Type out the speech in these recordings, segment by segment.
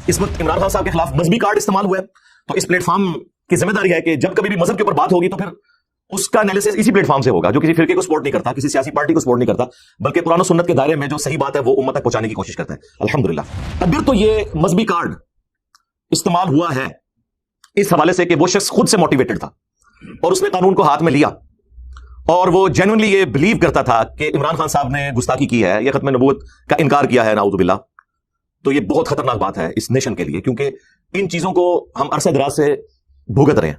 اس وقت عمران خان صاحب کے خلاف مذہبی کارڈ استعمال ہوا ہے، تو اس پلیٹ فارم کی ذمہ داری ہے کہ جب کبھی بھی مذہب کے اوپر بات ہوگی تو پھر اس کا انالیسس اسی پلیٹ فارم سے ہوگا، جو کسی فرقے کو سپورٹ نہیں کرتا، کسی سیاسی پارٹی کو سپورٹ نہیں کرتا، بلکہ قرآن و سنت کے دائرے میں جو صحیح بات ہے وہ امت تک پہنچانے کی کوشش کرتا ہے۔ الحمدللہ اگر تو یہ مذہبی کارڈ استعمال ہوا ہے اس حوالے سے کہ وہ شخص خود سے موٹیویٹڈ تھا اور اس نے قانون کو ہاتھ میں لیا اور وہ جینوئنلی یہ بلیو کرتا تھا کہ عمران خان صاحب نے گستاخی کی ہے یا ختم نبوت کا انکار کیا ہے، نعوذ باللہ، تو یہ بہت خطرناک بات ہے اس نیشن کے لیے، کیونکہ ان چیزوں کو ہم عرصہ دراز سے بھگت رہے ہیں۔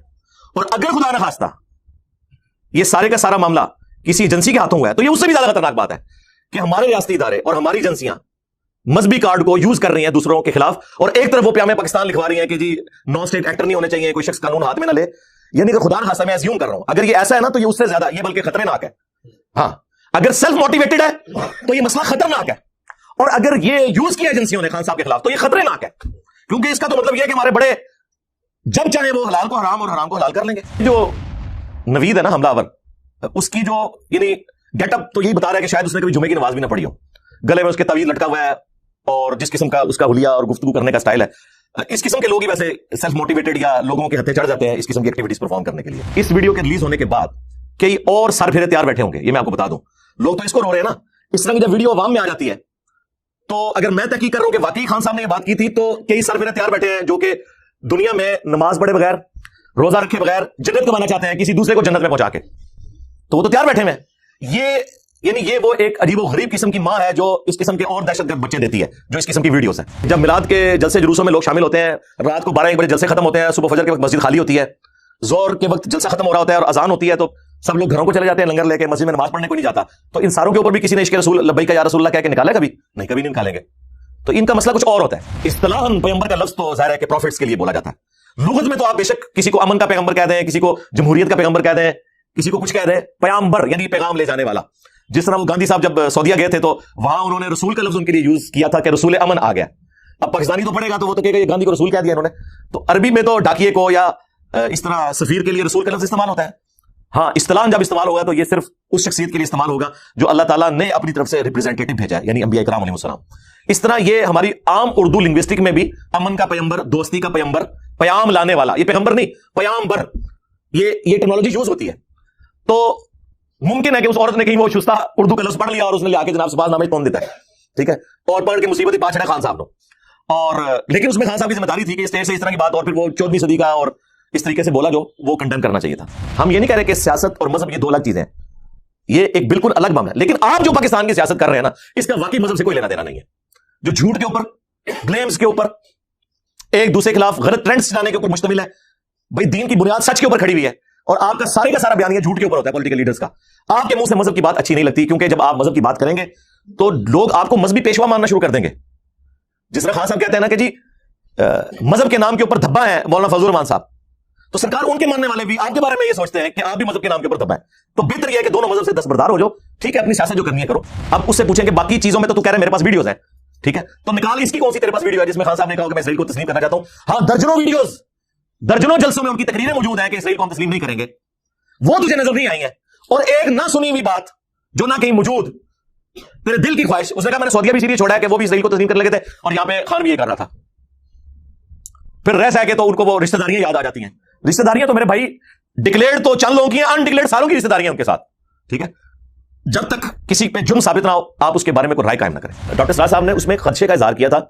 اور اگر خدا نہ خواستہ یہ سارے کا سارا معاملہ کسی ایجنسی کے ہاتھوں ہوا ہے تو یہ اس سے بھی زیادہ خطرناک بات ہے کہ ہمارے ریاستی ادارے اور ہماری ایجنسیاں مذہبی کارڈ کو یوز کر رہی ہیں دوسروں کے خلاف، اور ایک طرف وہ پیام پاکستان لکھوا رہی ہیں کہ جی نان اسٹیٹ ایکٹر نہیں ہونے چاہیے، کوئی شخص قانون ہاتھ میں نہ لے، یعنی کہ خدا نہ خواستہ میں ایزیوم کر رہا ہوں اگر یہ ایسا ہے نا تو یہ اس سے زیادہ، یہ بلکہ خطرناک ہے۔ ہاں اگر سیلف موٹیویٹڈ ہے تو یہ مسئلہ خطرناک ہے، اور اگر یہ یوز کیا ایجنسیوں نے خان صاحب کے خلاف تو یہ خطرناک ہے، کیونکہ اس کا تو مطلب یہ ہے کہ ہمارے بڑے جب چاہیں وہ حلال کو حرام اور حرام کو حلال کر لیں گے۔ جو نوید ہے نا حملہ آور، اس کی جو یعنی گیٹ اپ تو یہی بتا رہا ہے کہ شاید اس نے کبھی جمعے کی نماز بھی نہ پڑھی ہو، گلے میں اس کے تعویذ لٹکا ہوا ہے، اور جس قسم کا اس کا حلیہ اور گفتگو کرنے کا سٹائل ہے، اس قسم کے لوگ ہی ویسے سیلف موٹیویٹڈ یا لوگوں کے ہتھے چڑھ جاتے ہیں اس قسم کی ایکٹیویٹیز پرفارم کرنے کے لیے۔ اس ویڈیو کے ریلیز ہونے کے بعد کئی اور سر پھیرے تیار بیٹھے ہوں گے، یہ میں آپ کو بتا دوں، لوگ تو اس کو رو رہے ہیں نا۔ اس طرح کی جب ویڈیو عوام میں آ جاتی ہے تو اگر میں تحقیق کر رہا ہوں کہ واقعی خان صاحب نے یہ بات کی تھی تو کئی سر پھیرے تیار بیٹھے ہیں جو کہ دنیا میں نماز پڑھے بغیر، روزہ رکھے بغیر جنت کمانا چاہتے ہیں کسی دوسرے کو جنت میں پہنچا کے، تو وہ تو تیار بیٹھے ہیں۔ یہ وہ ایک عجیب و غریب قسم کی ماں ہے جو اس قسم کے اور دہشت گرد بچے دیتی ہے، جو اس قسم کی ویڈیوز ہیں۔ جب میلاد کے جلسے جلوسوں میں لوگ شامل ہوتے ہیں، رات کو 12-1 بجے جلسے ختم ہوتے ہیں، صبح فجر کے وقت مسجد خالی ہوتی ہے، ظہر کے وقت جلسہ ختم ہو رہا ہوتا ہے اور اذان ہوتی ہے تو سب لوگ گھروں کو چلے جاتے ہیں لنگر لے کے، مسجد میں نماز پڑھنے کو نہیں جاتا، تو ان ساروں کے اوپر بھی کسی نے عشق رسول لبیک یا رسول اللہ کہہ کے نکالا کبھی نہیں، کبھی نہیں نکالیں گے۔ تو ان کا مسئلہ کچھ اور ہوتا ہے۔ اصطلاحاً پیغمبر کا لفظ تو ظاہر ہے کہ پروفٹس کے لیے بولا جاتا ہے، لغت میں تو آپ بے شک کسی کو امن کا پیغمبر کہہ دیں، کسی کو جمہوریت کا پیغمبر کہہ دیں، کسی کو کچھ کہہ دیں، پیغمبر یعنی پیغام لے جانے والا۔ جس طرح وہ گاندھی صاحب جب سعودیہ گئے تھے تو وہاں انہوں نے رسول کا لفظ ان کے لیے یوز کیا تھا کہ رسول امن آ گیا۔ اب پاکستانی تو پڑھے گا تو وہ تو کہے گا گاندھی کو رسول کہہ دیا انہوں نے، تو عربی میں تو ڈاکیے کو یا اس طرح سفیر کے لیے رسول کا لفظ استعمال ہوتا ہے۔ ہاں اصطلاح جب استعمال ہوگا تو یہ صرف اس شخصیت کے لیے استعمال ہوگا جو اللہ تعالیٰ نے اپنی طرف سے ریپرزینٹیٹو بھیجا ہے، یعنی انبیاء کرام علیہ السلام۔ اس طرح یہ ہماری عام اردو لنگوسٹک میں بھی امن کا پیغمبر، دوستی کا پیغمبر، پیام لانے والا، یہ پیغمبر نہیں پیامبر، یہ ٹیکنالوجی یوز ہوتی ہے۔ تو ممکن ہے کہ اس عورت نے کہیں وہ شستہ اردو کا لفظ پڑھ لیا اور اس نے لے کے جناب سباز نامہ توڑ دیتا ہے، ٹھیک ہے، اور پڑھ کے مصیبت ہی پا چھڑا خان صاحب نے، اور لیکن اس میں خان صاحب کی ذمہ داری تھی کہ اسٹیج سے اس طرح کی بات، اور پھر وہ 14ویں صدی کا اور اس طریقے سے بولا جو وہ کنڈیم کرنا چاہیے تھا۔ ہم یہ نہیں کہہ رہے کہ سیاست اور مذہب یہ دو الگ چیزیں ہیں، یہ ایک بالکل الگ معاملہ ہے، لیکن آپ جو پاکستان کی سیاست کر رہے ہیں نا اس کا واقعی مذہب سے کوئی لینا دینا نہیں ہے، جو جھوٹ کے اوپر، بلیمز کے اوپر، ایک دوسرے کے خلاف غلط ٹرینڈز چلانے کے اوپر مشتمل ہے۔ بھائی دین کی بنیاد سچ کے اوپر کھڑی ہوئی ہے، اور آپ کا سارا بیانیہ جھوٹ کے اوپر ہوتا ہے پولیٹیکل لیڈرز کا۔ آپ کے منہ سے مذہب کی بات اچھی نہیں لگتی، کیونکہ جب آپ مذہب کی بات کریں گے تو لوگ آپ کو مذہبی پیشوا ماننا شروع کر دیں گے۔ جس طرح خان صاحب کہتے ہیں نا کہ جی مذہب کے نام کے اوپر دھبا ہے مولانا فضل الرحمان صاحب، تو سرکار ان کے ماننے والے بھی آپ کے بارے میں یہ سوچتے ہیں کہ آپ بھی مذہب کے نام کے اوپر دھبا ہے، تو بہتر یہ ہے کہ دونوں مذہب سے دستبردار ہو جاؤ، ٹھیک ہے، اپنی سیاست جو کرنی ہے کرو۔ اب اس سے پوچھیں کہ باقی چیزوں میں تو کہہ رہے ہیں میرے پاس ویڈیوز ہیں، ٹھیک ہے، تو نکال اس کی کون سی تیرے پاس ویڈیو ہے جس میں خان صاحب نے کہا کہ میں اسرائیل کو تسلیم کرنا چاہتا ہوں؟ ہاں درجنوں ویڈیوز، درجنوں جلسوں میں ان کی تقریریں موجود ہیں کہ اسرائیل کو ہم تسلیم نہیں کریں گے، وہ تجھے نظر نہیں آئی ہیں۔ اور ایک نہ سنی ہوئی بات جو نہ کہیں موجود، تیرے دل کی خواہش، اس نے کہا میں نے سعودیہ بھی اسی لیے چھوڑا ہے کہ وہ بھی اسرائیل کو تسلیم کرنے لگے تھے اور یہاں پہ خان بھی یہ کر رہا تھا۔ پھر رہ سہ کے تو ان کو وہ رشتہ داریاں یاد آ جاتی ہیں۔ رشتہ داریاں تو میرے بھائی ڈکلیئرڈ تو چند لوگوں کی ہیں، انڈکلیئرڈ ساروں کی رشتہ داریاں ان کے ساتھ، ٹھیک ہے۔ جب تک کسی پہ جرم ثابت نہ ہو آپ اس کے بارے میں کوئی رائے قائم نہ کریں۔ ڈاکٹر سراج صاحب نے اس میں خدشے کا اظہار کیا تھا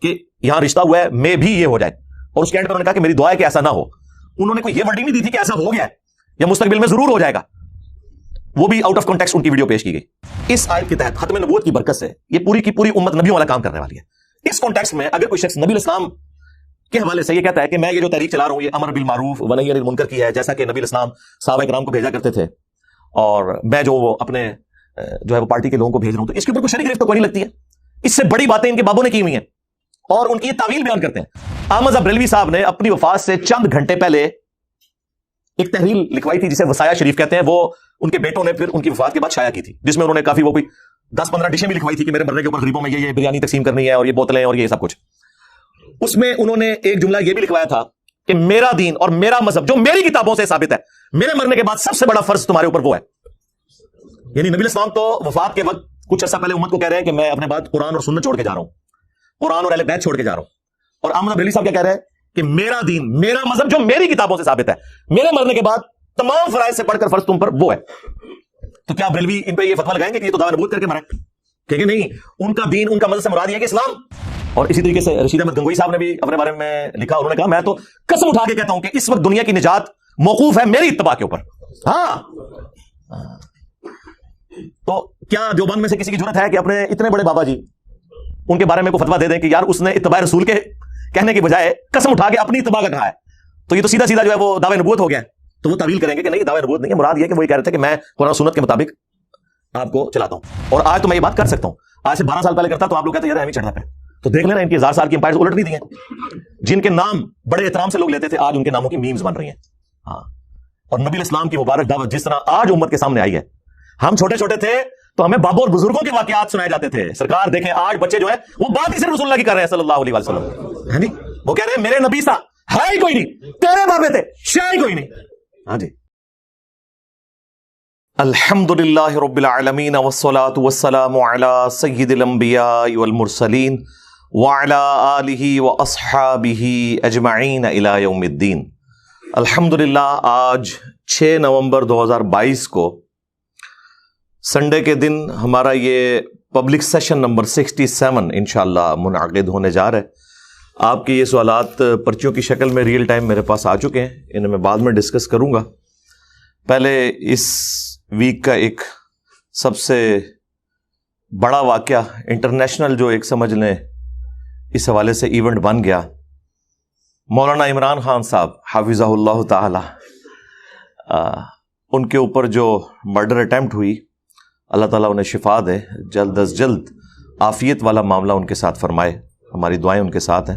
کہ یہاں رشتہ ہوا ہے میں بھی یہ ہو جائے، اور اس کے اینڈ پر انہوں نے کہا کہ میری دعا ہے کہ ایسا نہ ہو۔ انہوں نے کوئی یہ ورڈنگ نہیں دی تھی کہ ایسا ہو گیا ہے یا مستقبل میں ضرور ہو جائے گا، وہ بھی آؤٹ آف کانٹیکسٹ ان کی ویڈیو پیش کی گئی۔ اس آیت کے تحت ختم نبوت کی برکت سے یہ پوری کی پوری امت نبیوں والا کام کرنے والی ہے۔ اس کانٹیکسٹ میں اگر کوئی شخص نبی الاسلام کے حوالے سے یہ کہتا ہے کہ میں یہ جو تحریک چلا رہا ہوں یہ امر بالمعروف و نہی عن المنکر کی ہے، جیسا کہ نبی الاسلام صحابہ کرام کو بھیجا کرتے تھے، اور میں جو وہ اپنے جو ہے وہ پارٹی کے لوگوں کو بھیج رہا ہوں، تو اس کے اوپر کوئی شرعی گرفت تو کوئی نہیں لگتی ہے۔ اس سے بڑی باتیں ان کے بابوں نے کی ہوئی ہیں اور ان کی یہ تعویل بیان کرتے ہیں۔ احمد بریلوی صاحب نے اپنی وفات سے چند گھنٹے پہلے ایک تحریر لکھوائی تھی جسے وصایا شریف کہتے ہیں، وہ ان کے بیٹوں نے پھر ان کی وفات کے بعد شائع کی تھی، جس میں انہوں نے کافی وہ کوئی 10-15 ڈشیں بھی لکھوائی تھی کہ میرے مرنے کے اوپر غریبوں میں یہ بریانی تقسیم کرنی ہے اور یہ بوتلیں اور یہ سب کچھ۔ اس میں انہوں نے ایک جملہ یہ بھی لکھوایا تھا کہ میرا دین اور میرا مذہب جو میری کتابوں سے ثابت ہے، میرے مرنے کے بعد سب سے بڑا فرض تمہارے اوپر وہ ہے۔ یعنی نبی الاسلام تو وفات کے وقت کچھ عرصہ پہلے امت کو کہہ رہے ہیں کہ میں اپنے بعد قرآن اور سنت چھوڑ کے جا رہا ہوں، قرآن اور اہل بیت چھوڑ کے جا رہا ہوں، اور احمد بریلوی صاحب کیا کہہ رہے ہیں کہ میرا دین، میرا مذہب جو میری کتابوں سے ثابت ہے، میرے مرنے کے بعد تمام فرائض سے پڑھ کر فرض تم پر وہ ہے. تو کیا بریلوی ان پہ یہ فتویٰ لگائیں گے کہ یہ تو دعویٰ نبوت کر کے مرا ہے؟ کہ نہیں، ان کا دین، ان کا مذہب سے مراد یہ ہے کہ اسلام. اور اسی طریقے سے رشید احمد گنگوئی صاحب نے بھی اپنے بارے میں لکھا، انہوں نے کہا میں تو قسم اٹھا کے کہتا ہوں کہ اس وقت دنیا کی نجات موقوف ہے میری اتباع کے اوپر. ہاں، تو کیا دیوبند میں سے کسی کی جرات ہے کہ اپنے اتنے بڑے بابا جی ان کے بارے میں کوئی فتویٰ دے دیں کہ یار اس نے اتباع رسول کے کہنے کے بجائے قسم اٹھا کے اپنی اتباع کا کہا ہے؟ تو یہ تو سیدھا سیدھا جو ہے وہ دعوی نبوت ہو گیا. تو وہ تعویل کریں گے کہ نہیں، دعوی نبوت نہیں ہے، مراد یہ ہے کہ وہ یہ کہہ رہے تھے کہ میں قرآن سنت کے مطابق آپ کو چلاتا ہوں. اور آج تو میں یہ بات کر سکتا ہوں، آج سے 12 سال پہلے کرتا تو آپ لوگ کہتے ہیں یار ہمیں چڑھنا پہ. تو دیکھ لینا ان کی 1000 سال کی امپائرز الٹ بھی دی ہیں، جن کے نام بڑے احترام سے لوگ لیتے تھے، آج ان کے ناموں کی میمز بن رہی ہیں. ہاں، اور نبی الاسلام کی مبارک دعوت جس طرح آج امت کے سامنے آئی ہے. ہم چھوٹے چھوٹے تھے تو ہمیں بابوں اور بزرگوں کے واقعات سنائے جاتے تھے. سرکار دیکھیں آج بچے جو ہے وہ بات ہی صرف رسول اللہ کی کر رہے ہیں صلی اللہ علیہ وسلم. ہاں جی، وہ کہہ رہے ہیں میرے نبی سا ہے ہی کوئی نہیں، تیرے بابے تھے شاید کوئی نہیں. ہاں جی. الحمدللہ رب العالمین والصلاة والسلام علی سید الانبیاء والمرسلین وعلی آلہ واصحابہ اجمعین الی یوم الدین. الحمدللہ آج 6 نومبر 2022 کو سنڈے کے دن ہمارا یہ پبلک سیشن نمبر 67 انشاءاللہ منعقد ہونے جا رہا ہے. آپ کے یہ سوالات پرچیوں کی شکل میں ریئل ٹائم میرے پاس آ چکے ہیں، انہیں میں بعد میں ڈسکس کروں گا. پہلے اس ویک کا ایک سب سے بڑا واقعہ انٹرنیشنل جو ایک سمجھ لیں اس حوالے سے ایونٹ بن گیا، مولانا عمران خان صاحب حافظہ اللہ تعالی، ان کے اوپر جو مرڈر اٹیمپٹ ہوئی، اللہ تعالیٰ انہیں شفا دے، جلد از جلد عافیت والا معاملہ ان کے ساتھ فرمائے، ہماری دعائیں ان کے ساتھ ہیں.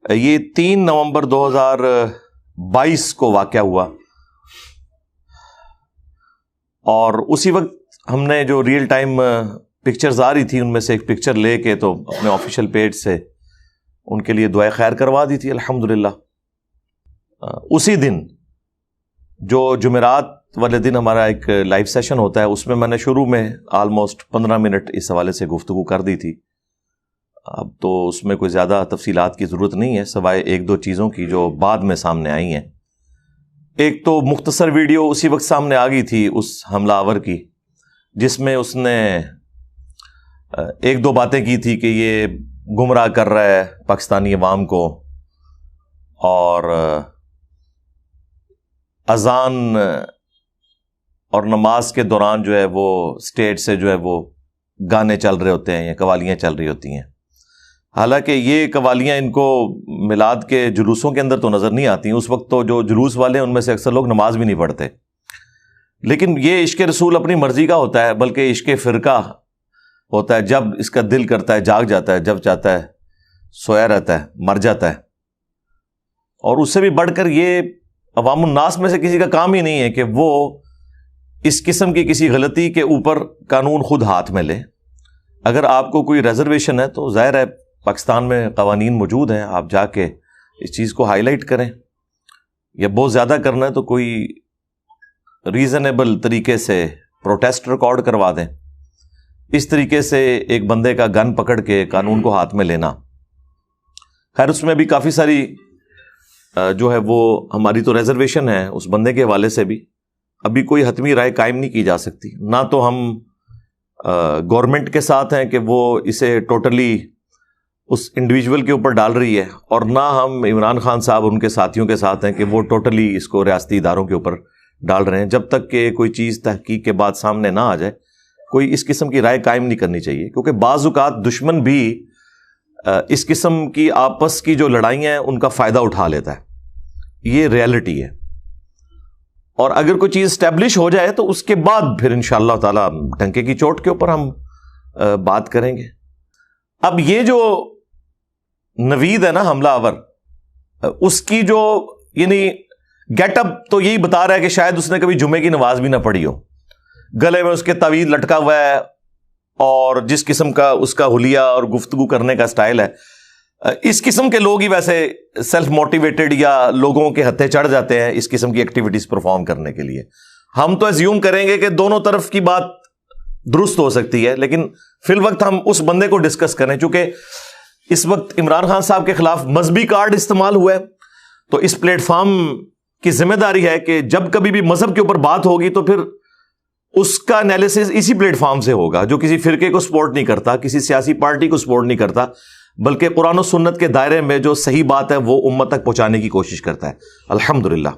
یہ 3 نومبر 2022 کو واقعہ ہوا، اور اسی وقت ہم نے جو ریئل ٹائم پکچرز آ رہی تھی ان میں سے ایک پکچر لے کے تو اپنے آفیشیل پیج سے ان کے لیے دعائے خیر کروا دی تھی الحمدللہ. اسی دن جو جمعرات والے دن ہمارا ایک لائیو سیشن ہوتا ہے، اس میں نے شروع میں آلموسٹ 15 منٹ اس حوالے سے گفتگو کر دی تھی. اب تو اس میں کوئی زیادہ تفصیلات کی ضرورت نہیں ہے سوائے 1-2 چیزوں کی جو بعد میں سامنے آئی ہیں. ایک تو مختصر ویڈیو اسی وقت سامنے آ گئی تھی اس حملہ آور کی، جس میں اس نے 1-2 باتیں کی تھی کہ یہ گمراہ کر رہا ہے پاکستانی عوام کو، اور اذان اور نماز کے دوران جو ہے وہ اسٹیج سے جو ہے وہ گانے چل رہے ہوتے ہیں یا قوالیاں چل رہی ہوتی ہیں. حالانکہ یہ قوالیاں ان کو میلاد کے جلوسوں کے اندر تو نظر نہیں آتی. اس وقت تو جو جلوس والے ہیں ان میں سے اکثر لوگ نماز بھی نہیں پڑھتے. لیکن یہ عشق رسول اپنی مرضی کا ہوتا ہے، بلکہ عشق فرقہ ہوتا ہے. جب اس کا دل کرتا ہے جاگ جاتا ہے، جب چاہتا ہے سویا رہتا ہے، مر جاتا ہے. اور اس سے بھی بڑھ کر یہ عوام الناس میں سے کسی کا کام ہی نہیں ہے کہ وہ اس قسم کی کسی غلطی کے اوپر قانون خود ہاتھ میں لے. اگر آپ کو کوئی ریزرویشن ہے تو ظاہر ہے پاکستان میں قوانین موجود ہیں، آپ جا کے اس چیز کو ہائی لائٹ کریں، یا بہت زیادہ کرنا ہے تو کوئی ریزنیبل طریقے سے پروٹیسٹ ریکارڈ کروا دیں. اس طریقے سے ایک بندے کا گن پکڑ کے قانون کو ہاتھ میں لینا، خیر اس میں بھی کافی ساری جو ہے وہ ہماری تو ریزرویشن ہے اس بندے کے حوالے سے بھی ابھی کوئی حتمی رائے قائم نہیں کی جا سکتی. نہ تو ہم گورنمنٹ کے ساتھ ہیں کہ وہ اسے ٹوٹلی اس انڈیویجول کے اوپر ڈال رہی ہے، اور نہ ہم عمران خان صاحب ان کے ساتھیوں کے ساتھ ہیں کہ وہ ٹوٹلی اس کو ریاستی اداروں کے اوپر ڈال رہے ہیں. جب تک کہ کوئی چیز تحقیق کے بعد سامنے نہ آ جائے کوئی اس قسم کی رائے قائم نہیں کرنی چاہیے، کیونکہ بعض اوقات دشمن بھی اس قسم کی آپس کی جو لڑائیاں ہیں ان کا فائدہ اٹھا لیتا ہے. یہ ریالٹی ہے. اور اگر کوئی چیز اسٹیبلش ہو جائے تو اس کے بعد پھر انشاءاللہ تعالی ڈنکے کی چوٹ کے اوپر ہم بات کریں گے. اب یہ جو نوید ہے نا حملہ آور، اس کی جو یعنی گیٹ اپ تو یہی بتا رہا ہے کہ شاید اس نے کبھی جمعے کی نماز بھی نہ پڑھی ہو. گلے میں اس کے تعویذ لٹکا ہوا ہے، اور جس قسم کا اس کا حلیہ اور گفتگو کرنے کا سٹائل ہے، اس قسم کے لوگ ہی ویسے سیلف موٹیویٹڈ یا لوگوں کے ہتھے چڑھ جاتے ہیں اس قسم کی ایکٹیویٹیز پرفارم کرنے کے لیے. ہم تو ایزیوم کریں گے کہ دونوں طرف کی بات درست ہو سکتی ہے، لیکن فی الوقت ہم اس بندے کو ڈسکس کریں. چونکہ اس وقت عمران خان صاحب کے خلاف مذہبی کارڈ استعمال ہوا ہے، تو اس پلیٹ فارم کی ذمہ داری ہے کہ جب کبھی بھی مذہب کے اوپر بات ہوگی تو پھر اس کا انالیسس اسی پلیٹ فارم سے ہوگا جو کسی فرقے کو سپورٹ نہیں کرتا، کسی سیاسی پارٹی کو سپورٹ نہیں کرتا، بلکہ قرآن و سنت کے دائرے میں جو صحیح بات ہے وہ امت تک پہنچانے کی کوشش کرتا ہے۔ الحمدللہ۔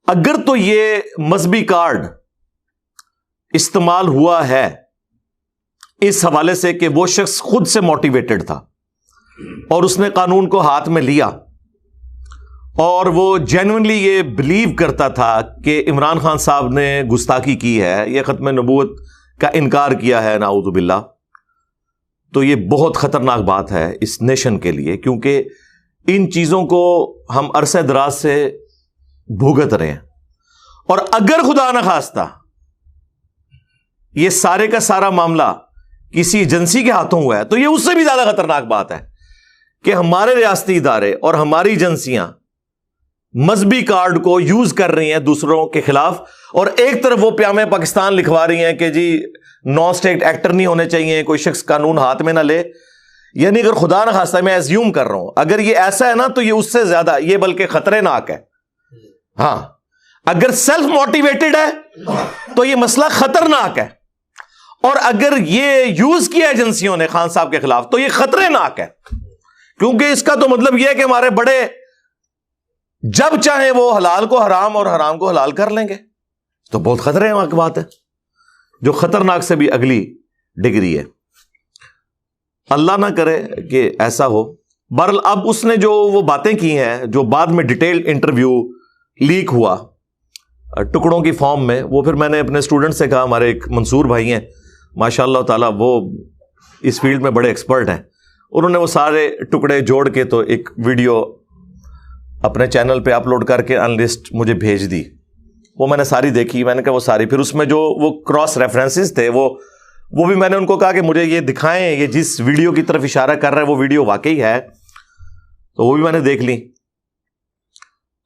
اگر تو یہ مذہبی کارڈ استعمال ہوا ہے اس حوالے سے کہ وہ شخص خود سے موٹیویٹڈ تھا اور اس نے قانون کو ہاتھ میں لیا اور وہ جینوئنلی یہ بلیو کرتا تھا کہ عمران خان صاحب نے گستاخی کی ہے، یہ ختم نبوت کا انکار کیا ہے، نعوذ باللہ، تو یہ بہت خطرناک بات ہے اس نیشن کے لیے، کیونکہ ان چیزوں کو ہم عرصہ دراز سے بھگت رہے ہیں۔ اور اگر خدا نہ خواستہ یہ سارے کا سارا معاملہ کسی ایجنسی کے ہاتھوں ہوا ہے تو یہ اس سے بھی زیادہ خطرناک بات ہے کہ ہمارے ریاستی ادارے اور ہماری ایجنسیاں مذہبی کارڈ کو یوز کر رہی ہیں دوسروں کے خلاف، اور ایک طرف وہ پیام پاکستان لکھوا رہی ہیں کہ جی نان اسٹیٹ ایکٹر نہیں ہونے چاہیے، کوئی شخص قانون ہاتھ میں نہ لے۔ یعنی اگر خدا نہ خواستہ، میں ایزیوم کر رہا ہوں، اگر یہ ایسا ہے نا تو یہ اس سے زیادہ، یہ بلکہ خطرناک ہے۔ ہاں، اگر سیلف موٹیویٹڈ ہے تو یہ مسئلہ خطرناک ہے، اور اگر یہ یوز کیا ایجنسیوں نے خان صاحب کے خلاف تو یہ خطرناک ہے، کیونکہ اس کا تو مطلب یہ ہے کہ ہمارے بڑے جب چاہیں وہ حلال کو حرام اور حرام کو حلال کر لیں گے، تو بہت خطرناک بات ہے، جو خطرناک سے بھی اگلی ڈگری ہے۔ اللہ نہ کرے کہ ایسا ہو۔ بہرحال اب اس نے جو وہ باتیں کی ہیں، جو بعد میں ڈیٹیل انٹرویو لیک ہوا ٹکڑوں کی فارم میں، وہ پھر میں نے اپنے اسٹوڈنٹ سے کہا، ہمارے ایک منصور بھائی ہیں ماشاء اللہ تعالیٰ، وہ اس فیلڈ میں بڑے ایکسپرٹ ہیں، انہوں نے وہ سارے ٹکڑے جوڑ کے تو ایک ویڈیو اپنے چینل پہ اپلوڈ کر کے انلسٹ مجھے بھیج دی۔ وہ میں نے ساری دیکھی، میں نے کہا وہ ساری، پھر اس میں جو وہ کراس ریفرنسز تھے وہ بھی میں نے ان کو کہا کہ مجھے یہ دکھائیں، یہ جس ویڈیو کی طرف اشارہ کر رہا ہے وہ ویڈیو واقعی ہے، تو وہ بھی میں نے دیکھ لی۔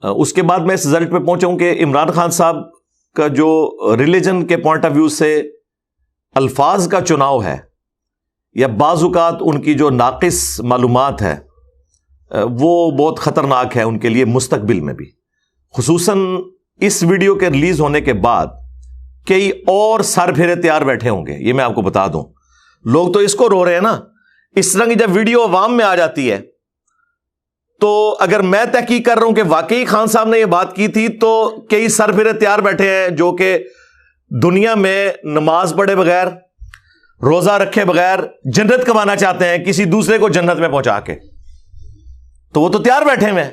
اس کے بعد میں اس رزلٹ پہ پہنچا ہوں کہ عمران خان صاحب کا جو ریلیجن کے پوائنٹ آف ویو سے الفاظ کا چناؤ ہے، یا بعض اوقات ان کی جو ناقص معلومات ہے، وہ بہت خطرناک ہے ان کے لیے مستقبل میں بھی۔ خصوصاً اس ویڈیو کے ریلیز ہونے کے بعد کئی اور سر پھیرے تیار بیٹھے ہوں گے، یہ میں آپ کو بتا دوں۔ لوگ تو اس کو رو رہے ہیں نا، اس طرح کی جب ویڈیو عوام میں آ جاتی ہے تو اگر میں تحقیق کر رہا ہوں کہ واقعی خان صاحب نے یہ بات کی تھی، تو کئی سر پھیرے تیار بیٹھے ہیں جو کہ دنیا میں نماز پڑھے بغیر، روزہ رکھے بغیر جنت کمانا چاہتے ہیں، کسی دوسرے کو جنت میں پہنچا کے، تو وہ تو تیار بیٹھے ہوئے ہیں۔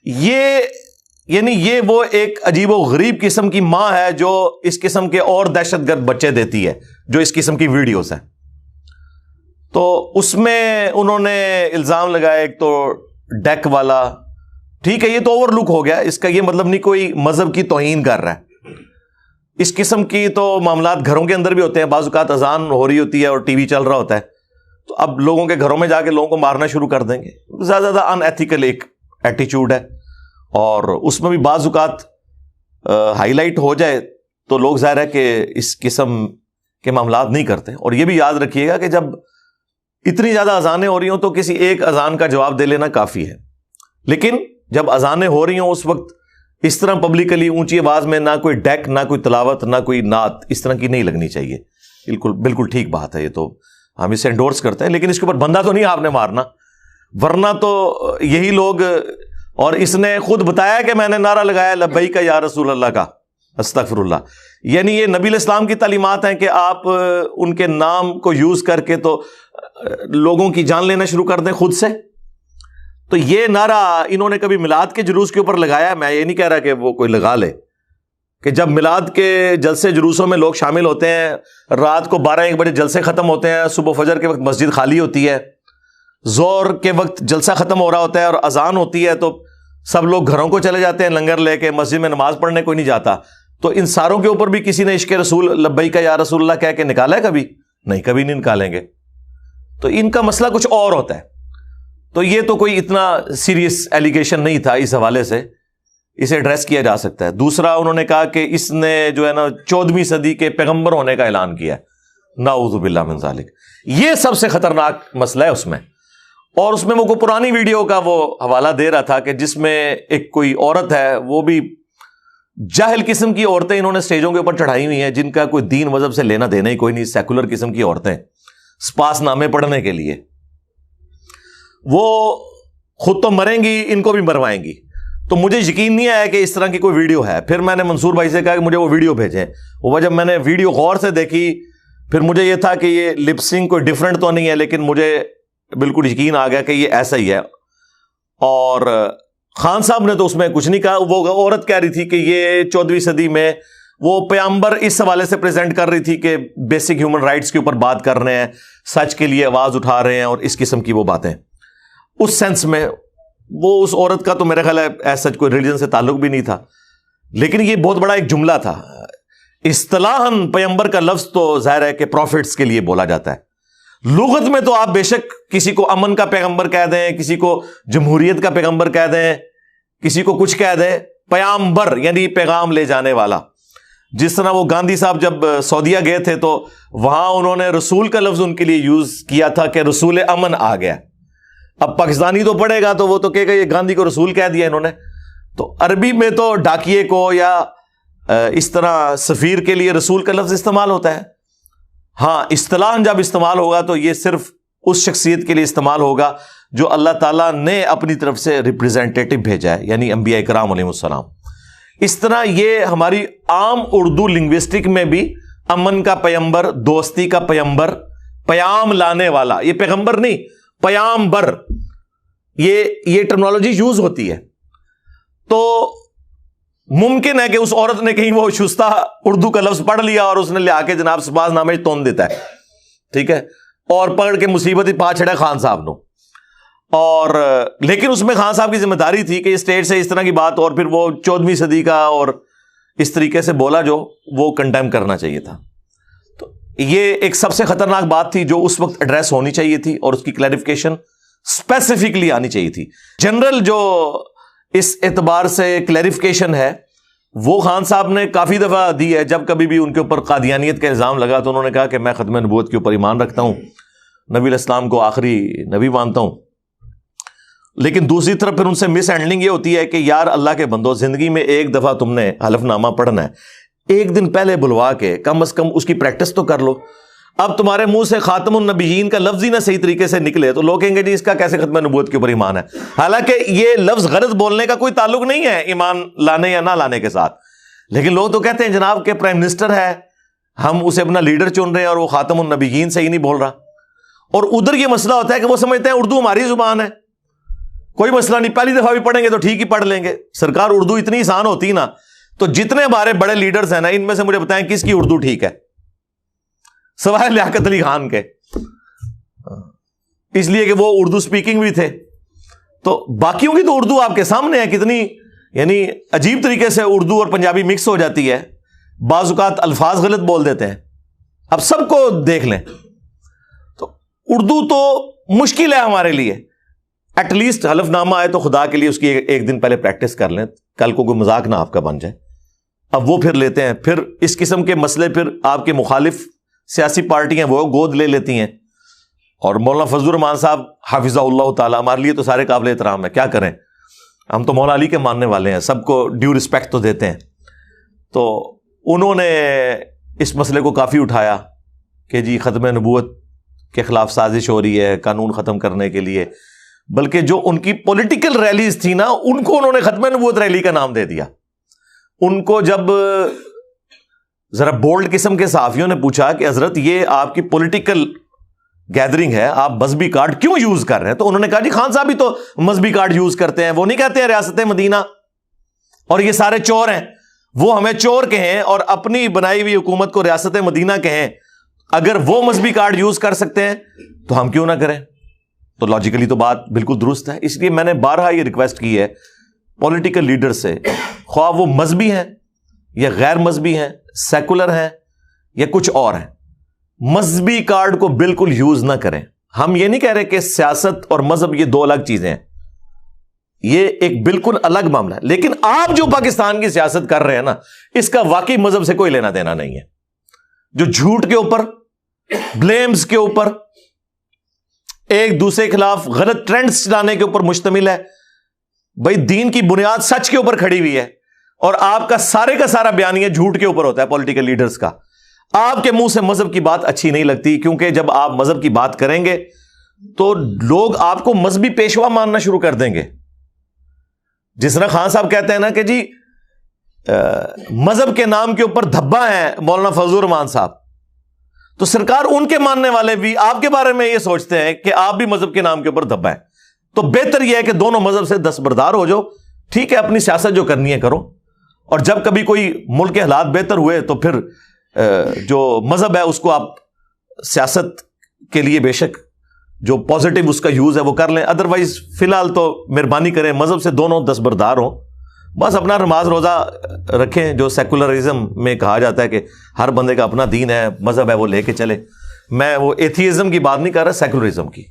یہ وہ ایک عجیب و غریب قسم کی ماں ہے جو اس قسم کے اور دہشت گرد بچے دیتی ہے، جو اس قسم کی ویڈیوز ہیں۔ تو اس میں انہوں نے الزام لگایا، ایک تو ڈیک والا، ٹھیک ہے یہ تو اوور لک ہو گیا، اس کا یہ مطلب نہیں کوئی مذہب کی توہین کر رہا ہے۔ اس قسم کی تو معاملات گھروں کے اندر بھی ہوتے ہیں، بعض اوقات اذان ہو رہی ہوتی ہے اور ٹی وی چل رہا ہوتا ہے، تو اب لوگوں کے گھروں میں جا کے لوگوں کو مارنا شروع کر دیں گے، زیادہ ان ایتھیکل ایک ایٹیچیوڈ ہے، اور اس میں بھی بعض اوقات ہائی لائٹ ہو جائے تو لوگ ظاہر ہے کہ اس قسم کے معاملات نہیں کرتے۔ اور یہ بھی یاد رکھیے گا کہ جب اتنی زیادہ اذانیں ہو رہی ہوں تو کسی ایک اذان کا جواب دے لینا کافی ہے، لیکن جب اذانیں ہو رہی ہوں اس وقت اس طرح پبلکلی اونچی آواز میں نہ کوئی ڈیک، نہ کوئی تلاوت، نہ کوئی نعت اس طرح کی نہیں لگنی چاہیے۔ بالکل ٹھیک بات ہے، یہ تو ہم اسے انڈورس کرتے ہیں، لیکن اس کے اوپر بندہ تو نہیں آپ نے مارنا، ورنہ تو یہی لوگ، اور اس نے خود بتایا کہ میں نے نعرہ لگایا لبیک یا رسول اللہ کا، استغفر اللہ، یعنی یہ نبی الاسلام کی تعلیمات ہیں کہ آپ ان کے نام کو یوز کر کے تو لوگوں کی جان لینا شروع کر دیں خود سے۔ تو یہ نعرہ انہوں نے کبھی میلاد کے جلوس کے اوپر لگایا، میں یہ نہیں کہہ رہا کہ وہ کوئی لگا لے، کہ جب میلاد کے جلسے جلوسوں میں لوگ شامل ہوتے ہیں، رات کو 12-1 بجے جلسے ختم ہوتے ہیں، صبح فجر کے وقت مسجد خالی ہوتی ہے، ظہر کے وقت جلسہ ختم ہو رہا ہوتا ہے اور اذان ہوتی ہے، تو سب لوگ گھروں کو چلے جاتے ہیں لنگر لے کے، مسجد میں نماز پڑھنے کوئی نہیں جاتا، تو ان ساروں کے اوپر بھی کسی نے عشق رسول لبیک یا رسول اللہ کہہ کے نکالا ہے کبھی؟ نہیں، کبھی نہیں نکالیں گے۔ تو ان کا مسئلہ کچھ اور ہوتا ہے، تو یہ تو کوئی اتنا سیریس ایلیگیشن نہیں تھا، اس حوالے سے اسے ایڈریس کیا جا سکتا ہے۔ دوسرا انہوں نے کہا کہ اس نے جو ہے نا 14ویں صدی کے پیغمبر ہونے کا اعلان کیا ہے، نعوذ باللہ من ذالک. یہ سب سے خطرناک مسئلہ ہے اس میں. اور اس میں وہ پرانی ویڈیو کا وہ حوالہ دے رہا تھا کہ جس میں ایک کوئی عورت ہے, وہ بھی جاہل قسم کی عورتیں انہوں نے اسٹیجوں کے اوپر چڑھائی ہوئی ہیں, جن کا کوئی دین مذہب سے لینا دینا ہی کوئی نہیں, سیکولر قسم کی عورتیں سپاس نامے پڑھنے کے لیے. وہ خود تو مریں گی, ان کو بھی مروائیں گی. تو مجھے یقین نہیں آیا کہ اس طرح کی کوئی ویڈیو ہے. پھر میں نے منصور بھائی سے کہا کہ مجھے وہ ویڈیو بھیجیں. وہ جب میں نے ویڈیو غور سے دیکھی, پھر مجھے یہ تھا کہ یہ لپ سنک کوئی ڈفرینٹ تو نہیں ہے, لیکن مجھے بالکل یقین آ گیا کہ یہ ایسا ہی ہے. اور خان صاحب نے تو اس میں کچھ نہیں کہا. وہ عورت کہہ رہی تھی کہ یہ 14ویں صدی میں وہ پیغمبر اس حوالے سے پریزنٹ کر رہی تھی کہ بیسک ہیومن رائٹس کے اوپر بات کر رہے ہیں, سچ کے لیے آواز اٹھا رہے ہیں, اور اس قسم کی وہ باتیں. اس سینس میں وہ اس عورت کا تو میرا خیال ہے ایسا کوئی ریلیجن سے تعلق بھی نہیں تھا. لیکن یہ بہت بڑا ایک جملہ تھا. اصطلاحاً پیغمبر کا لفظ تو ظاہر ہے کہ پروفٹس کے لیے بولا جاتا ہے. لغت میں تو آپ بے شک کسی کو امن کا پیغمبر کہہ دیں, کسی کو جمہوریت کا پیغمبر کہہ دیں, کسی کو کچھ کہہ دیں, پیغمبر یعنی پیغام لے جانے والا. جس طرح وہ گاندھی صاحب جب سعودیہ گئے تھے تو وہاں انہوں نے رسول کا لفظ ان کے لیے یوز کیا تھا کہ رسول امن آ گیا. اب پاکستانی تو پڑھے گا تو وہ تو کہے گا یہ گاندھی کو رسول کہہ دیا انہوں نے. تو عربی میں تو ڈاکیے کو یا اس طرح سفیر کے لیے رسول کا لفظ استعمال ہوتا ہے. ہاں, اصطلاحاً جب استعمال ہوگا تو یہ صرف اس شخصیت کے لیے استعمال ہوگا جو اللہ تعالیٰ نے اپنی طرف سے ریپریزنٹیٹو بھیجا ہے, یعنی انبیاء کرام علیہ السلام. اس طرح یہ ہماری عام اردو لنگوسٹک میں بھی امن کا پیغمبر, دوستی کا پیغمبر, پیام لانے والا, یہ پیغمبر نہیں پیامبر, یہ ٹرمنالوجی یوز ہوتی ہے. تو ممکن ہے کہ اس عورت نے کہیں وہ شستہ اردو کا لفظ پڑھ لیا اور اس نے لے آ کے جناب سپاس نامے تون دیتا ہے, ٹھیک ہے, اور پکڑ کے مصیبت ہی پا چھڑا خان صاحب نو. اور لیکن اس میں خان صاحب کی ذمہ داری تھی کہ یہ اسٹیج سے اس طرح کی بات, اور پھر وہ 14ویں صدی کا اور اس طریقے سے بولا جو وہ کنڈیم کرنا چاہیے تھا. تو یہ ایک سب سے خطرناک بات تھی جو اس وقت ایڈریس ہونی چاہیے تھی, اور اس کی کلیریفیکیشن اسپیسیفکلی آنی چاہیے تھی. جنرل جو اس اعتبار سے کلیریفیکیشن ہے وہ خان صاحب نے کافی دفعہ دی ہے. جب کبھی بھی ان کے اوپر قادیانیت کا الزام لگا تو انہوں نے کہا کہ میں ختم نبوت کے اوپر ایمان رکھتا ہوں, نبی علیہ السلام کو آخری نبی مانتا ہوں. لیکن دوسری طرف پھر ان سے مس ہینڈلنگ یہ ہوتی ہے کہ یار اللہ کے بندو, زندگی میں ایک دفعہ تم نے حلف نامہ پڑھنا ہے, ایک دن پہلے بلوا کے کم از کم اس کی پریکٹس تو کر لو. اب تمہارے منہ سے خاتم النبیین کا لفظ ہی نہ صحیح طریقے سے نکلے تو لوگ کہیں گے جی اس کا کیسے ختم نبوت کے اوپر ایمان ہے, حالانکہ یہ لفظ غلط بولنے کا کوئی تعلق نہیں ہے ایمان لانے یا نہ لانے کے ساتھ. لیکن لوگ تو کہتے ہیں جناب کہ پرائم منسٹر ہے, ہم اسے اپنا لیڈر چن رہے ہیں اور وہ خاتم النبیین سے ہی نہیں بول رہا. اور ادھر یہ مسئلہ ہوتا ہے کہ وہ سمجھتے ہیں اردو ہماری زبان ہے, کوئی مسئلہ نہیں, پہلی دفعہ بھی پڑھیں گے تو ٹھیک ہی پڑھ لیں گے. سرکار اردو اتنی آسان ہوتی نا, تو جتنے ہمارے بڑے لیڈرز ہیں نا, ان میں سے مجھے بتائیں کس کی اردو ٹھیک ہے سوائے لیاقت علی خان کے, اس لیے کہ وہ اردو سپیکنگ بھی تھے. تو باقیوں کی تو اردو آپ کے سامنے ہے کتنی, یعنی عجیب طریقے سے اردو اور پنجابی مکس ہو جاتی ہے, بعض اوقات الفاظ غلط بول دیتے ہیں. اب سب کو دیکھ لیں تو اردو تو مشکل ہے ہمارے لیے. ایٹ لیسٹ حلف نامہ آئے تو خدا کے لیے اس کی ایک دن پہلے پریکٹس کر لیں, کل کو کوئی مذاق نہ آپ کا بن جائے. اب وہ پھر لیتے ہیں, پھر اس قسم کے مسئلے پھر آپ کے مخالف سیاسی پارٹیاں وہ گود لے لیتی ہیں. اور مولانا فضل الرحمان صاحب حافظہ اللہ تعالیٰ ہمارے لیے تو سارے قابل احترام ہے, کیا کریں, ہم تو مولا علی کے ماننے والے ہیں, سب کو ڈیو رسپیکٹ تو دیتے ہیں. تو انہوں نے اس مسئلے کو کافی اٹھایا کہ جی ختم نبوت کے خلاف سازش ہو رہی ہے قانون ختم کرنے کے لیے. بلکہ جو ان کی پولیٹیکل ریلیز تھی نا, ان کو انہوں نے ختم نبوت ریلی کا نام دے دیا. ان کو جب ذرا بولڈ قسم کے صحافیوں نے پوچھا کہ حضرت یہ آپ کی پولیٹیکل گیدرنگ ہے, آپ مذہبی کارڈ کیوں یوز کر رہے ہیں, تو انہوں نے کہا جی خان صاحب بھی تو مذہبی کارڈ یوز کرتے ہیں, وہ نہیں کہتے ہیں ریاست مدینہ اور یہ سارے چور ہیں, وہ ہمیں چور کہیں اور اپنی بنائی ہوئی حکومت کو ریاست مدینہ کہیں. اگر وہ مذہبی کارڈ یوز کر سکتے ہیں تو ہم کیوں نہ کریں. تو لاجیکلی تو بات بالکل درست ہے. اس لیے میں نے بارہا یہ ریکویسٹ کی ہے پولیٹیکل لیڈر سے, خواہ وہ مذہبی ہیں یا غیر مذہبی ہیں, سیکولر ہیں یا کچھ اور ہیں, مذہبی کارڈ کو بالکل یوز نہ کریں. ہم یہ نہیں کہہ رہے کہ سیاست اور مذہب یہ دو الگ چیزیں ہیں, یہ ایک بالکل الگ معاملہ ہے. لیکن آپ جو پاکستان کی سیاست کر رہے ہیں نا, اس کا واقعی مذہب سے کوئی لینا دینا نہیں ہے. جو جھوٹ کے اوپر بلیمز کے اوپر، ایک دوسرے کے خلاف غلط ٹرینڈز چلانے کے اوپر مشتمل ہے. بھائی دین کی بنیاد سچ کے اوپر کھڑی ہوئی ہے، اور آپ کا سارا بیانیہ جھوٹ کے اوپر ہوتا ہے پولیٹیکل لیڈرز کا. آپ کے منہ سے مذہب کی بات اچھی نہیں لگتی، کیونکہ جب آپ مذہب کی بات کریں گے تو لوگ آپ کو مذہبی پیشوا ماننا شروع کر دیں گے. جس طرح خان صاحب کہتے ہیں نا کہ جی مذہب کے نام کے اوپر دھبا ہیں مولانا فضل الرحمان صاحب، تو سرکار ان کے ماننے والے بھی آپ کے بارے میں یہ سوچتے ہیں کہ آپ بھی مذہب کے نام کے اوپر دھبا ہیں. تو بہتر یہ ہے کہ دونوں مذہب سے دستبردار ہو جاؤ. ٹھیک ہے، اپنی سیاست جو کرنی ہے کرو، اور جب کبھی کوئی ملک کے حالات بہتر ہوئے تو پھر جو مذہب ہے اس کو آپ سیاست کے لیے بے شک جو پازیٹیو اس کا یوز ہے وہ کر لیں. ادروائز فی الحال تو مہربانی کریں مذہب سے دونوں دستبردار ہوں. بس اپنا نماز روزہ رکھیں، جو سیکولرزم میں کہا جاتا ہے کہ ہر بندے کا اپنا دین ہے، مذہب ہے، وہ لے کے چلے. میں وہ ایتھیزم کی بات نہیں کر رہا، سیکولرزم کی.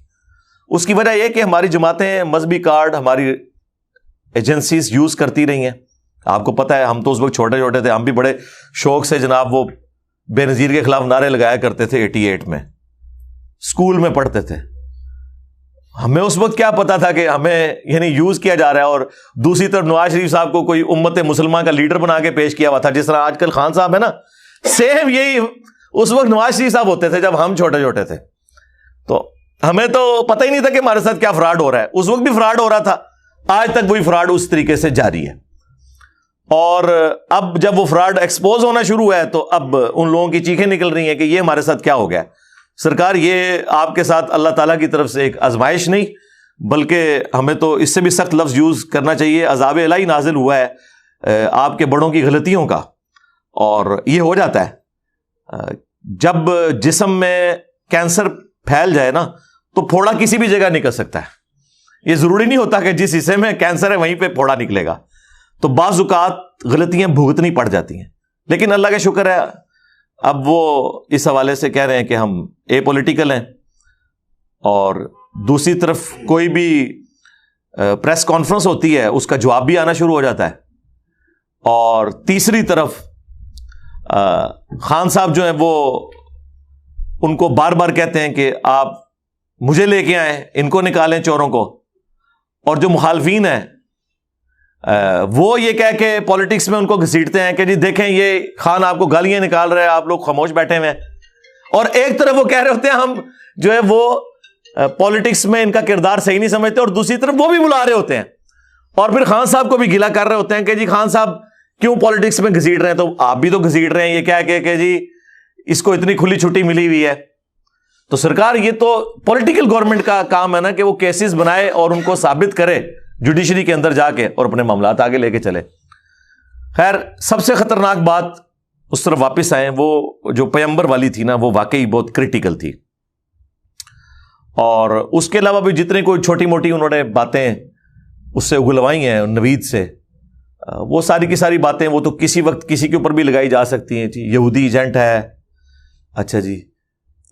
اس کی وجہ یہ کہ ہماری جماعتیں مذہبی کارڈ ہماری ایجنسیز یوز کرتی رہی ہیں. آپ کو پتہ ہے ہم تو اس وقت چھوٹے چھوٹے تھے، ہم بھی بڑے شوق سے جناب وہ بے نظیر کے خلاف نعرے لگایا کرتے تھے. 88 میں اسکول میں پڑھتے تھے. ہمیں اس وقت کیا پتا تھا کہ ہمیں یعنی یوز کیا جا رہا ہے. اور دوسری طرف نواز شریف صاحب کو کوئی امت مسلمان کا لیڈر بنا کے پیش کیا ہوا تھا، جس طرح آج کل خان صاحب ہے نا، سیم یہی اس وقت نواز شریف صاحب ہوتے تھے جب ہم چھوٹے چھوٹے تھے. تو ہمیں تو پتہ ہی نہیں تھا کہ ہمارے ساتھ کیا فراڈ ہو رہا ہے. اس وقت بھی فراڈ ہو رہا تھا، آج تک وہی فراڈ اس طریقے سے جاری ہے. اور اب جب وہ فراڈ ایکسپوز ہونا شروع ہوا ہے تو اب ان لوگوں کی چیخیں نکل رہی ہیں کہ یہ ہمارے ساتھ کیا ہو گیا. سرکار یہ آپ کے ساتھ اللہ تعالیٰ کی طرف سے ایک آزمائش نہیں، بلکہ ہمیں تو اس سے بھی سخت لفظ یوز کرنا چاہیے. عذاب الہی نازل ہوا ہے آپ کے بڑوں کی غلطیوں کا. اور یہ ہو جاتا ہے جب جسم میں کینسر پھیل جائے نا تو پھوڑا کسی بھی جگہ نکل سکتا ہے. یہ ضروری نہیں ہوتا کہ جس حصے میں کینسر ہے وہیں پہ پھوڑا نکلے گا. تو بعض اوقات غلطیاں بھگتنی پڑ جاتی ہیں. لیکن اللہ کا شکر ہے اب وہ اس حوالے سے کہہ رہے ہیں کہ ہم اے پولیٹیکل ہیں. اور دوسری طرف کوئی بھی پریس کانفرنس ہوتی ہے اس کا جواب بھی آنا شروع ہو جاتا ہے. اور تیسری طرف خان صاحب جو ہیں وہ ان کو بار بار کہتے ہیں کہ آپ مجھے لے کے آئیں، ان کو نکالیں چوروں کو. اور جو مخالفین ہیں وہ یہ کہہ کے پالیٹکس میں ان کو گھسیٹتے ہیں کہ جی دیکھیں یہ خان آپ کو گالیاں نکال رہے ہیں، آپ لوگ خاموش بیٹھے ہوئے ہیں. اور ایک طرف وہ کہہ رہے ہوتے ہیں ہم جو ہے وہ پالیٹکس میں ان کا کردار صحیح نہیں سمجھتے، اور دوسری طرف وہ بھی بلا رہے ہوتے ہیں اور پھر خان صاحب کو بھی گلا کر رہے ہوتے ہیں کہ جی خان صاحب کیوں پالیٹکس میں گھسیٹ رہے ہیں. تو آپ بھی تو گھسیٹ رہے ہیں یہ کہہ کے کہ جی اس کو اتنی کھلی چھٹی ملی ہوئی ہے. تو سرکار یہ تو پولیٹیکل گورنمنٹ کا کام ہے نا کہ وہ کیسز بنائے اور ان کو ثابت کرے جوڈیشری کے اندر جا کے اور اپنے معاملات آگے لے کے چلے. خیر سب سے خطرناک بات اس طرف واپس آئیں، وہ جو پیمبر والی تھی نا وہ واقعی بہت کریٹیکل تھی. اور اس کے علاوہ بھی جتنے کوئی چھوٹی موٹی انہوں نے باتیں اس سے اگلوائی ہیں نوید سے، وہ ساری کی ساری باتیں وہ تو کسی وقت کسی کے اوپر بھی لگائی جا سکتی ہیں. جی یہودی ایجنٹ ہے، اچھا جی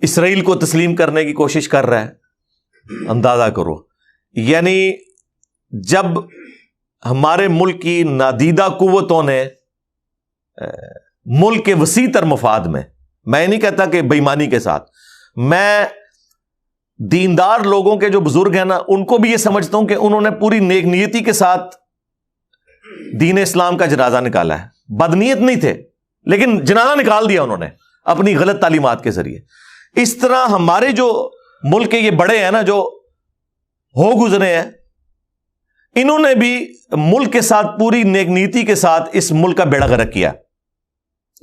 اسرائیل کو تسلیم کرنے کی کوشش کر رہا ہے. اندازہ کرو، یعنی جب ہمارے ملک کی نادیدہ قوتوں نے ملک کے وسیع تر مفاد میں نہیں کہتا کہ بے ایمانی کے ساتھ، میں دیندار لوگوں کے جو بزرگ ہیں نا ان کو بھی یہ سمجھتا ہوں کہ انہوں نے پوری نیک نیتی کے ساتھ دین اسلام کا جنازہ نکالا ہے. بدنیت نہیں تھے لیکن جنازہ نکال دیا انہوں نے اپنی غلط تعلیمات کے ذریعے. اس طرح ہمارے جو ملک کے یہ بڑے ہیں نا جو ہو گزرے ہیں، انہوں نے بھی ملک کے ساتھ پوری نیک نیتی کے ساتھ اس ملک کا بیڑا غرق کیا.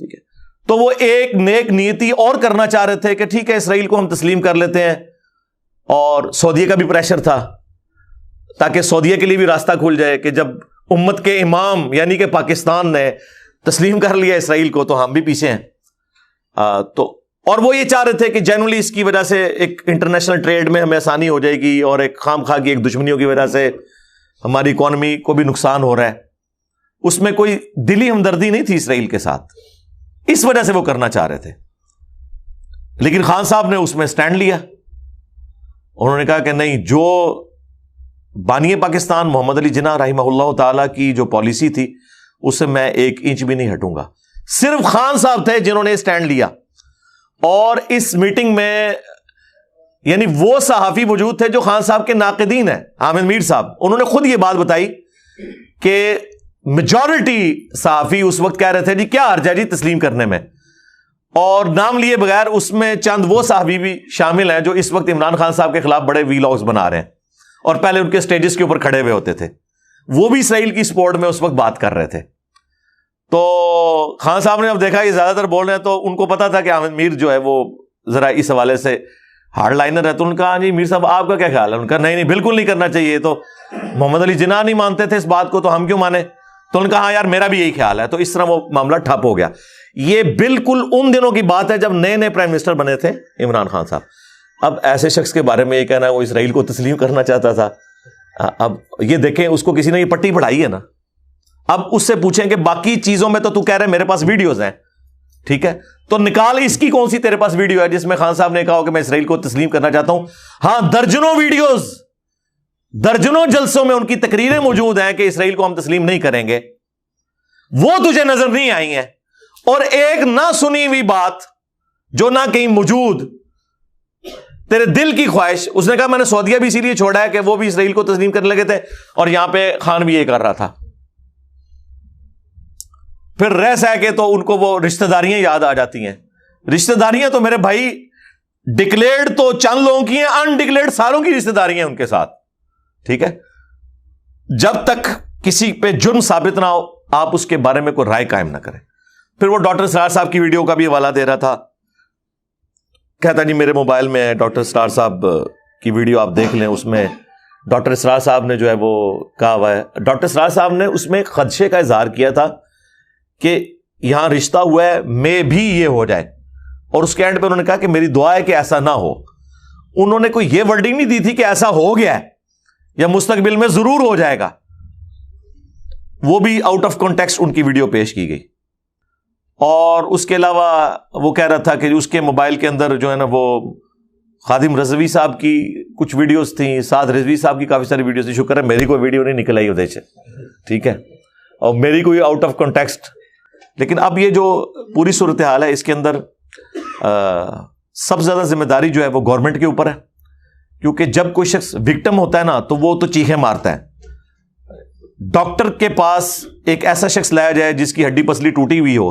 ٹھیک ہے، تو وہ ایک نیک نیتی اور کرنا چاہ رہے تھے کہ ٹھیک ہے اسرائیل کو ہم تسلیم کر لیتے ہیں. اور سعودیہ کا بھی پریشر تھا تاکہ سعودیہ کے لیے بھی راستہ کھل جائے کہ جب امت کے امام یعنی کہ پاکستان نے تسلیم کر لیا اسرائیل کو تو ہم بھی پیچھے ہیں. اور وہ یہ چاہ رہے تھے کہ جنرلی اس کی وجہ سے ایک انٹرنیشنل ٹریڈ میں ہمیں آسانی ہو جائے گی، اور ایک خام خواہ کی ایک دشمنیوں کی وجہ سے ہماری اکانومی کو بھی نقصان ہو رہا ہے. اس میں کوئی دلی ہمدردی نہیں تھی اسرائیل کے ساتھ، اس وجہ سے وہ کرنا چاہ رہے تھے. لیکن خان صاحب نے اس میں سٹینڈ لیا. انہوں نے کہا کہ نہیں، جو بانی پاکستان محمد علی جناح رحمہ اللہ تعالیٰ کی جو پالیسی تھی اس سے میں 1 انچ بھی نہیں ہٹوں گا. صرف خان صاحب تھے جنہوں نے سٹینڈ لیا. اور اس میٹنگ میں یعنی وہ صحافی موجود تھے جو خان صاحب کے ناقدین ہیں، حامد میر صاحب، انہوں نے خود یہ بات بتائی کہ میجورٹی صحافی اس وقت کہہ رہے تھے جی کیا حرج ہے جی تسلیم کرنے میں، اور نام لیے بغیر اس میں چند وہ صحافی بھی شامل ہیں جو اس وقت عمران خان صاحب کے خلاف بڑے ویلاگز بنا رہے ہیں اور پہلے ان کے سٹیجز کے اوپر کھڑے ہوئے ہوتے تھے، وہ بھی اسرائیل کی سپورٹ میں اس وقت بات کر رہے تھے۔ تو خان صاحب نے اب دیکھا یہ زیادہ تر بول رہے ہیں تو ان کو پتا تھا کہ حامد میر جو ہے وہ ذرا اس حوالے سے ہارڈ لائنر ہے، تو ان کا ہاں جی میر صاحب آپ کا کیا خیال ہے؟ ان کا نہیں بالکل نہیں کرنا چاہیے، تو محمد علی جناح نہیں مانتے تھے اس بات کو تو ہم کیوں مانے؟ تو ان کا ہاں یار میرا بھی یہی خیال ہے، تو اس طرح وہ معاملہ ٹھپ ہو گیا۔ یہ بالکل ان دنوں کی بات ہے جب نئے نئے پرائم منسٹر بنے تھے عمران خان صاحب۔ اب ایسے شخص کے بارے میں یہ کہنا ہے وہ اسرائیل کو تسلیم کرنا چاہتا تھا، اب یہ دیکھیں اس کو کسی نے یہ پٹی پڑھائی ہے نا، اب اس سے پوچھیں کہ باقی چیزوں میں تو کہہ رہے میرے پاس ویڈیوز ہیں، ٹھیک ہے، تو نکال اس کی کون سی تیرے پاس ویڈیو ہے جس میں خان صاحب نے کہا کہ میں اسرائیل کو تسلیم کرنا چاہتا ہوں؟ ہاں درجنوں ویڈیوز، درجنوں جلسوں میں ان کی تقریریں موجود ہیں کہ اسرائیل کو ہم تسلیم نہیں کریں گے، وہ تجھے نظر نہیں آئی ہیں۔ اور ایک نہ سنی ہوئی بات جو نہ کہیں موجود، تیرے دل کی خواہش، اس نے کہا میں نے سعودیہ بھی اسی لیے چھوڑا ہے کہ وہ بھی اسرائیل کو تسلیم کرنے لگے تھے اور یہاں پہ خان بھی یہ کر رہا تھا۔ پھر رہ سہ کے تو ان کو وہ رشتہ داریاں یاد آ جاتی ہیں۔ رشتہ داریاں تو میرے بھائی ڈکلیئرڈ تو چند لوگوں کی ہیں، انڈکلیئرڈ ساروں کی رشتہ داریاں ہیں ان کے ساتھ، ٹھیک ہے۔ جب تک کسی پہ جرم ثابت نہ ہو آپ اس کے بارے میں کوئی رائے قائم نہ کریں۔ پھر وہ ڈاکٹر اسرار صاحب کی ویڈیو کا بھی حوالہ دے رہا تھا، کہتا جی میرے موبائل میں ڈاکٹر اسرار صاحب کی ویڈیو آپ دیکھ لیں، اس میں ڈاکٹر اسرار صاحب نے جو ہے وہ کہا ہوا ہے، ڈاکٹر اسرار صاحب نے اس میں خدشے کا اظہار کیا تھا کہ یہاں رشتہ ہوا ہے میں بھی یہ ہو جائے، اور اس کے اینڈ پہ انہوں نے کہا کہ میری دعا ہے کہ ایسا نہ ہو۔ انہوں نے کوئی یہ ورڈنگ نہیں دی تھی کہ ایسا ہو گیا ہے یا مستقبل میں ضرور ہو جائے گا، وہ بھی آؤٹ آف کانٹیکسٹ ان کی ویڈیو پیش کی گئی۔ اور اس کے علاوہ وہ کہہ رہا تھا کہ اس کے موبائل کے اندر جو ہے نا وہ خادم رضوی صاحب کی کچھ ویڈیوز تھیں، سعد رضوی صاحب کی کافی ساری ویڈیوز تھیں، شکر ہے میری کوئی ویڈیو نہیں نکل آئی ادھر سے، ٹھیک ہے، اور میری کوئی آؤٹ آف کانٹیکسٹ۔ لیکن اب یہ جو پوری صورتحال ہے اس کے اندر سب سے زیادہ ذمہ داری جو ہے وہ گورنمنٹ کے اوپر ہے، کیونکہ جب کوئی شخص وکٹم ہوتا ہے نا تو وہ تو چیخیں مارتا ہے۔ ڈاکٹر کے پاس ایک ایسا شخص لایا جائے جس کی ہڈی پسلی ٹوٹی ہوئی ہو،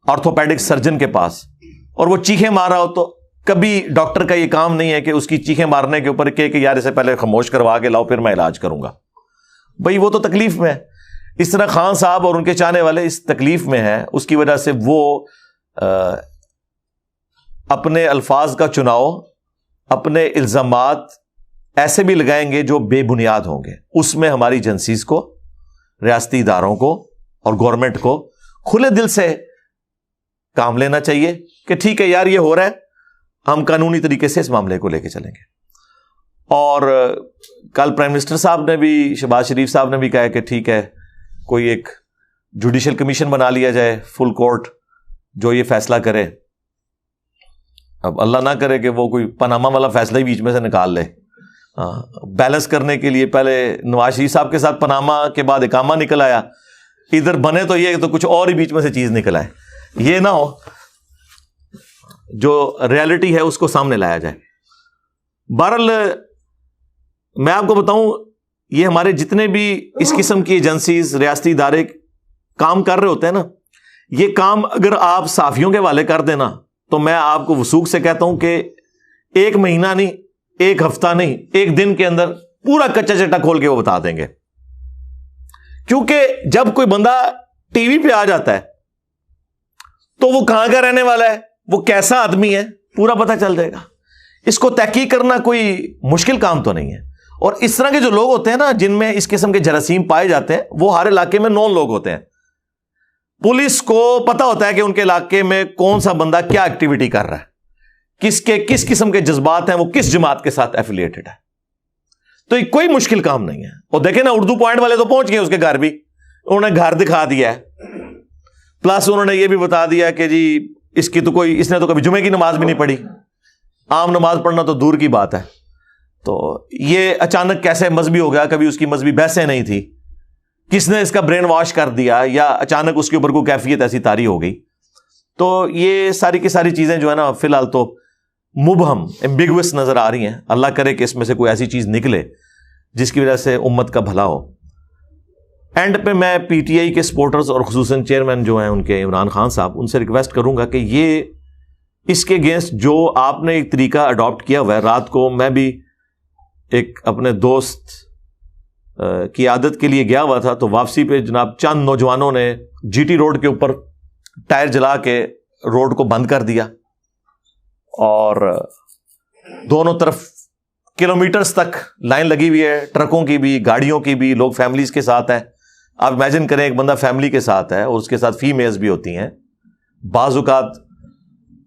آرتھوپیڈک سرجن کے پاس، اور وہ چیخیں مار رہا ہو، تو کبھی ڈاکٹر کا یہ کام نہیں ہے کہ اس کی چیخیں مارنے کے اوپر کہ یار اسے پہلے خاموش کروا کے لاؤ پھر میں علاج کروں گا، بھئی وہ تو تکلیف میں ہے۔ اس طرح خان صاحب اور ان کے چاہنے والے اس تکلیف میں ہیں، اس کی وجہ سے وہ اپنے الفاظ کا چناؤ، اپنے الزامات ایسے بھی لگائیں گے جو بے بنیاد ہوں گے۔ اس میں ہماری ایجنسیز کو، ریاستی اداروں کو اور گورنمنٹ کو کھلے دل سے کام لینا چاہیے کہ ٹھیک ہے یار یہ ہو رہا ہے، ہم قانونی طریقے سے اس معاملے کو لے کے چلیں گے۔ اور کل پرائم منسٹر صاحب نے بھی، شہباز شریف صاحب نے بھی کہا کہ ٹھیک ہے کوئی ایک جوڈیشل کمیشن بنا لیا جائے، فل کورٹ، جو یہ فیصلہ کرے۔ اب اللہ نہ کرے کہ وہ کوئی پاناما والا فیصلہ ہی بیچ میں سے نکال لے۔ بیلنس کرنے کے لیے پہلے نواز شریف صاحب کے ساتھ پاناما کے بعد اقامہ نکل آیا، ادھر بنے تو یہ تو کچھ اور ہی بیچ میں سے چیز نکل آئے، یہ نہ ہو، جو ریالٹی ہے اس کو سامنے لایا جائے۔ بہرحال میں آپ کو بتاؤں، یہ ہمارے جتنے بھی اس قسم کی ایجنسیز، ریاستی ادارے کام کر رہے ہوتے ہیں نا، یہ کام اگر آپ صحافیوں کے حوالے کر دینا تو میں آپ کو وثوق سے کہتا ہوں کہ ایک مہینہ نہیں، ایک ہفتہ نہیں، ایک دن کے اندر پورا کچا چٹا کھول کے وہ بتا دیں گے۔ کیونکہ جب کوئی بندہ ٹی وی پہ آ جاتا ہے تو وہ کہاں کا رہنے والا ہے، وہ کیسا آدمی ہے، پورا پتہ چل جائے گا۔ اس کو تحقیق کرنا کوئی مشکل کام تو نہیں ہے۔ اور اس طرح کے جو لوگ ہوتے ہیں نا جن میں اس قسم کے جراثیم پائے جاتے ہیں، وہ ہر علاقے میں نون لوگ ہوتے ہیں۔ پولیس کو پتا ہوتا ہے کہ ان کے علاقے میں کون سا بندہ کیا ایکٹیویٹی کر رہا ہے، کس قسم کے جذبات ہیں، وہ کس جماعت کے ساتھ ایفیلیٹڈ ہے۔ تو یہ کوئی مشکل کام نہیں ہے۔ اور دیکھیں نا اردو پوائنٹ والے تو پہنچ گئے اس کے گھر بھی، انہوں نے گھر دکھا دیا ہے، پلس انہوں نے یہ بھی بتا دیا کہ جی اس نے تو کبھی جمعے کی نماز بھی نہیں پڑھی، عام نماز پڑھنا تو دور کی بات ہے۔ تو یہ اچانک کیسے مذہبی ہو گیا، کبھی اس کی مذہبی بحثیں نہیں تھی، کس نے اس کا برین واش کر دیا، یا اچانک اس کے اوپر کوئی کیفیت ایسی طاری ہو گئی۔ تو یہ ساری کی ساری چیزیں جو ہے نا فی الحال تو مبہم ایمبیگوس نظر آ رہی ہیں. اللہ کرے کہ اس میں سے کوئی ایسی چیز نکلے جس کی وجہ سے امت کا بھلا ہو. اینڈ پہ میں پی ٹی آئی کے سپورٹرز اور خصوصاً چیئرمین جو ہیں ان کے عمران خان صاحب, ان سے ریکویسٹ کروں گا کہ یہ اس کے اگینسٹ جو آپ نے ایک طریقہ اڈاپٹ کیا ہوا ہے. رات کو میں بھی ایک اپنے دوست کی عادت کے لیے گیا ہوا تھا, تو واپسی پہ جناب چند نوجوانوں نے جی ٹی روڈ کے اوپر ٹائر جلا کے روڈ کو بند کر دیا اور دونوں طرف کلومیٹرز تک لائن لگی ہوئی ہے, ٹرکوں کی بھی گاڑیوں کی بھی. لوگ فیملیز کے ساتھ ہیں. آپ امیجن کریں ایک بندہ فیملی کے ساتھ ہے اور اس کے ساتھ فیمیلز بھی ہوتی ہیں. بعض اوقات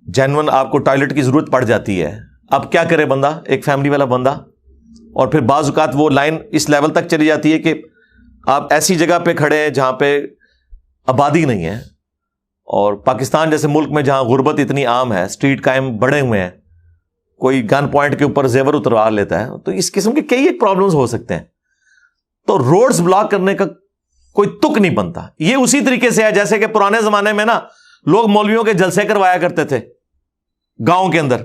جینون آپ کو ٹوائلٹ کی ضرورت پڑ جاتی ہے. اب کیا کرے بندہ, ایک فیملی والا بندہ. اور پھر بعض اوقات وہ لائن اس لیول تک چلی جاتی ہے کہ آپ ایسی جگہ پہ کھڑے ہیں جہاں پہ آبادی نہیں ہے, اور پاکستان جیسے ملک میں جہاں غربت اتنی عام ہے, اسٹریٹ کرائم بڑے ہوئے ہیں, کوئی گن پوائنٹ کے اوپر زیور اتروا لیتا ہے, تو اس قسم کے کئی ایک پرابلمز ہو سکتے ہیں. تو روڈز بلاک کرنے کا کوئی تک نہیں بنتا. یہ اسی طریقے سے ہے جیسے کہ پرانے زمانے میں نا لوگ مولویوں کے جلسے کروایا کرتے تھے گاؤں کے اندر,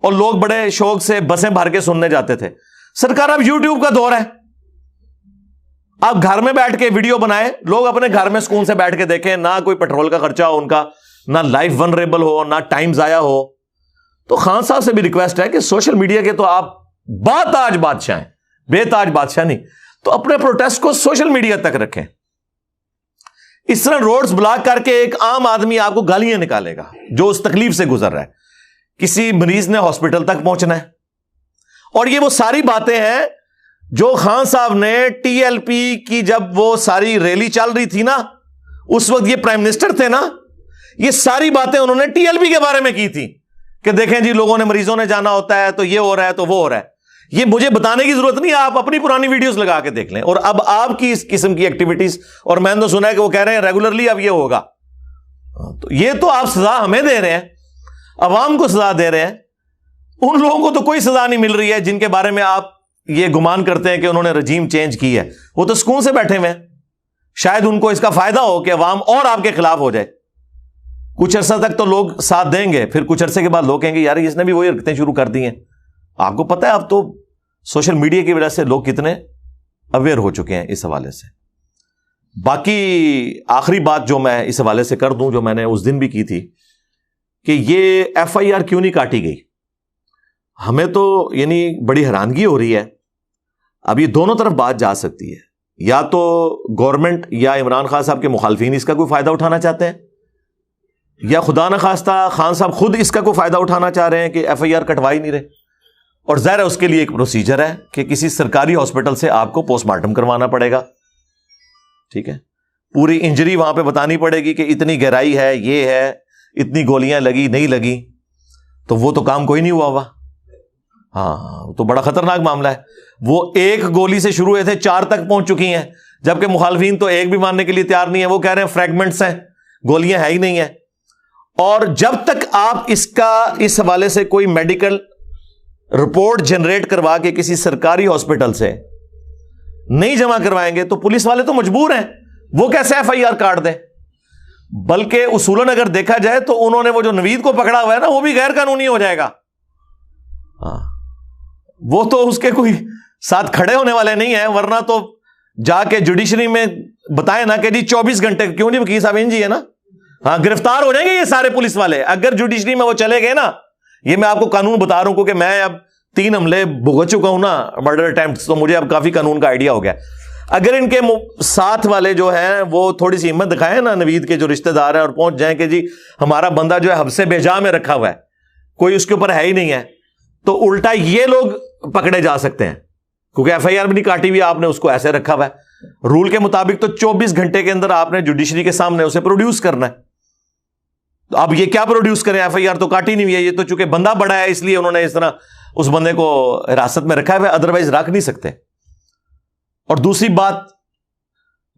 اور لوگ بڑے شوق سے بسیں بھر کے سننے جاتے تھے. سرکار اب یوٹیوب کا دور ہے, آپ گھر میں بیٹھ کے ویڈیو بنائے, لوگ اپنے گھر میں سکون سے بیٹھ کے دیکھیں, نہ کوئی پیٹرول کا خرچہ ہو ان کا, نہ لائف ونریبل ہو, نہ ٹائم ضائع ہو. تو خان صاحب سے بھی ریکویسٹ ہے کہ سوشل میڈیا کے تو آپ تاج بادشاہ ہیں, بے تاج بادشاہ نہیں, تو اپنے پروٹیسٹ کو سوشل میڈیا تک رکھیں. اس طرح روڈز بلاک کر کے ایک عام آدمی آپ کو گالیاں نکالے گا جو اس تکلیف سے گزر رہا ہے. کسی مریض نے ہاسپٹل تک پہنچنا ہے, اور یہ وہ ساری باتیں ہیں جو خان صاحب نے ٹی ایل پی کی جب وہ ساری ریلی چل رہی تھی نا, اس وقت یہ پرائم منسٹر تھے نا, یہ ساری باتیں انہوں نے ٹی ایل پی کے بارے میں کی تھی کہ دیکھیں جی لوگوں نے, مریضوں نے جانا ہوتا ہے تو یہ ہو رہا ہے تو وہ ہو رہا ہے. یہ مجھے بتانے کی ضرورت نہیں, آپ اپنی پرانی ویڈیوز لگا کے دیکھ لیں. اور اب آپ کی اس قسم کی ایکٹیویٹیز, اور میں نے تو سنا ہے کہ وہ کہہ رہے ہیں ریگولرلی اب یہ ہوگا, تو یہ تو آپ سزا ہمیں دے رہے ہیں, عوام کو سزا دے رہے ہیں. ان لوگوں کو تو کوئی سزا نہیں مل رہی ہے جن کے بارے میں آپ یہ گمان کرتے ہیں کہ انہوں نے رجیم چینج کی ہے. وہ تو سکون سے بیٹھے ہوئے ہیں. شاید ان کو اس کا فائدہ ہو کہ عوام اور آپ کے خلاف ہو جائے. کچھ عرصہ تک تو لوگ ساتھ دیں گے, پھر کچھ عرصے کے بعد لوگ کہیں گے یار اس نے بھی وہی حرکتیں شروع کر دی ہیں. آپ کو پتہ ہے اب تو سوشل میڈیا کی وجہ سے لوگ کتنے اویئر ہو چکے ہیں اس حوالے سے. باقی آخری بات جو میں اس حوالے سے کر دوں, جو میں نے اس دن بھی کی تھی, کہ یہ ایف آئی آر کیوں نہیں کاٹی گئی. ہمیں تو یعنی بڑی حیرانگی ہو رہی ہے. اب یہ دونوں طرف بات جا سکتی ہے, یا تو گورنمنٹ یا عمران خان صاحب کے مخالفین اس کا کوئی فائدہ اٹھانا چاہتے ہیں, یا خدا نخواستہ خان صاحب خود اس کا کوئی فائدہ اٹھانا چاہ رہے ہیں کہ ایف آئی آر کٹوا ہی نہیں رہے. اور ظاہر ہے اس کے لیے ایک پروسیجر ہے کہ کسی سرکاری ہاسپٹل سے آپ کو پوسٹ مارٹم کروانا پڑے گا. ٹھیک ہے, پوری انجری وہاں پہ بتانی پڑے گی کہ اتنی گہرائی ہے, یہ ہے, اتنی گولیاں لگی نہیں لگی. تو وہ تو کام کوئی نہیں ہوا ہوا. ہاں, تو بڑا خطرناک معاملہ ہے. وہ ایک گولی سے شروع ہوئے تھے, 4 تک پہنچ چکی ہیں, جبکہ مخالفین تو ایک بھی ماننے کے لیے تیار نہیں ہے. وہ کہہ رہے ہیں فریگمنٹس ہیں, گولیاں ہے ہی نہیں ہیں. اور جب تک آپ اس حوالے سے کوئی میڈیکل رپورٹ جنریٹ کروا کے کسی سرکاری ہاسپٹل سے نہیں جمع کروائیں گے تو پولیس والے تو مجبور ہیں, وہ کیسے ایف آئی آر کاٹ دیں. بلکہ اصولاً اگر دیکھا جائے تو انہوں نے وہ جو نوید کو پکڑا ہوا ہے نا, وہ بھی غیر قانونی ہو جائے گا. ہاں, وہ تو اس کے کوئی ساتھ کھڑے ہونے والے نہیں ہیں, ورنہ تو جا کے جوڈیشری میں بتائیں نا کہ جی 24 گھنٹے, کیوں نہیں وکیل صاحب جی ہے نا, ہاں گرفتار ہو جائیں گے یہ سارے پولیس والے اگر جوڈیشری میں وہ چلے گئے نا. یہ میں آپ کو قانون بتا رہا ہوں کیونکہ میں اب 3 حملے بھگت چکا ہوں نا, مرڈر اٹیمپٹس, تو مجھے اب کافی قانون کا آئیڈیا ہو گیا. اگر ان کے ساتھ والے جو ہیں وہ تھوڑی سی ہمت دکھائیں نا, نوید کے جو رشتہ دار ہیں, اور پہنچ جائیں کہ جی ہمارا بندہ جو ہے حبس بے-جا میں رکھا ہوا ہے, کوئی اس کے اوپر ہے ہی نہیں ہے, تو الٹا یہ لوگ پکڑے جا سکتے ہیں. کیونکہ ایف آئی آر بھی نہیں کاٹی ہوئی, آپ نے اس کو ایسے رکھا ہوا ہے. رول کے مطابق تو 24 گھنٹے کے اندر آپ نے جوڈیشری کے سامنے اسے پروڈیوس کرنا ہے. تو اب یہ کیا پروڈیوس کریں, ایف آئی آر تو کاٹی نہیں ہوئی ہے. یہ تو چونکہ بندہ بڑا ہے اس لیے انہوں نے اس طرح اس بندے کو حراست میں رکھا ہے, ادروائز رکھ نہیں سکتے. اور دوسری بات,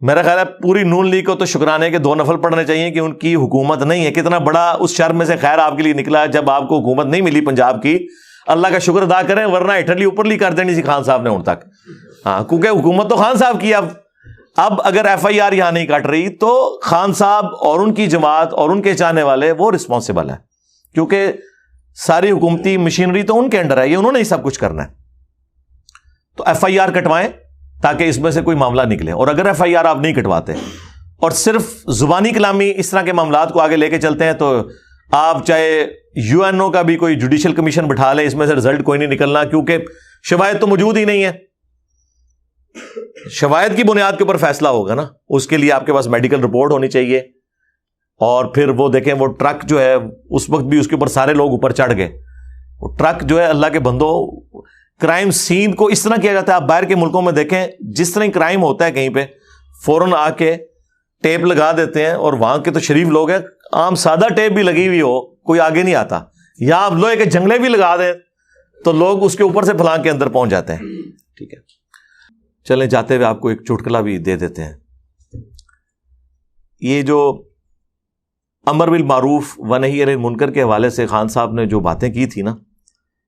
میرا خیال ہے پوری نون لیگ کو تو شکرانے کے 2 نفل پڑھنے چاہیے کہ ان کی حکومت نہیں ہے. کتنا بڑا اس شر میں سے خیر آپ کے لیے نکلا جب آپ کو حکومت نہیں ملی پنجاب کی. اللہ کا شکر ادا کریں, ورنہ اٹلی اوپرلی کر دینی سی خان صاحب نے ان تک. ہاں, کیونکہ حکومت تو خان صاحب کی. اب اب اگر ایف آئی آر یہاں نہیں کٹ رہی تو خان صاحب اور ان کی جماعت اور ان کے چاہنے والے وہ رسپانسبل ہیں، کیونکہ ساری حکومتی مشینری تو ان کے انڈر ہے، یہ انہوں نے ہی سب کچھ کرنا ہے. تو ایف آئی آر کٹوائیں تاکہ اس میں سے کوئی معاملہ نکلے. اور اگر ایف آئی آر آپ نہیں کٹواتے اور صرف زبانی کلامی اس طرح کے معاملات کو آگے لے کے چلتے ہیں تو آپ چاہے یو این او کا بھی کوئی جوڈیشل کمیشن بٹھا لیں، اس میں سے رزلٹ کوئی نہیں نکلنا، کیونکہ شواہد تو موجود ہی نہیں ہے. شواہد کی بنیاد کے اوپر فیصلہ ہوگا نا. اس کے لیے آپ کے پاس میڈیکل رپورٹ ہونی چاہیے. اور پھر وہ دیکھیں وہ ٹرک جو ہے اس وقت بھی اس کے اوپر سارے لوگ اوپر چڑھ گئے. وہ ٹرک جو ہے اللہ کے بندو، کرائم سین کو اس طرح کیا جاتا ہے. آپ باہر کے ملکوں میں دیکھیں جس طرح کرائم ہوتا ہے کہیں پہ فوراً آ کے ٹیپ لگا دیتے ہیں، اور وہاں کے تو شریف لوگ ہیں، عام سادہ ٹیپ بھی لگی ہوئی ہو کوئی آگے نہیں آتا. یا آپ لوہے کے جنگلے بھی لگا دیں تو لوگ اس کے اوپر سے پھلانگ کے اندر پہنچ جاتے ہیں. ٹھیک ہے، چلیں جاتے ہوئے آپ کو ایک چٹکلا بھی دے دیتے ہیں. یہ جو امر بالمعروف و نہی عن المنکر کے حوالے سے خان صاحب نے جو باتیں کی تھی نا،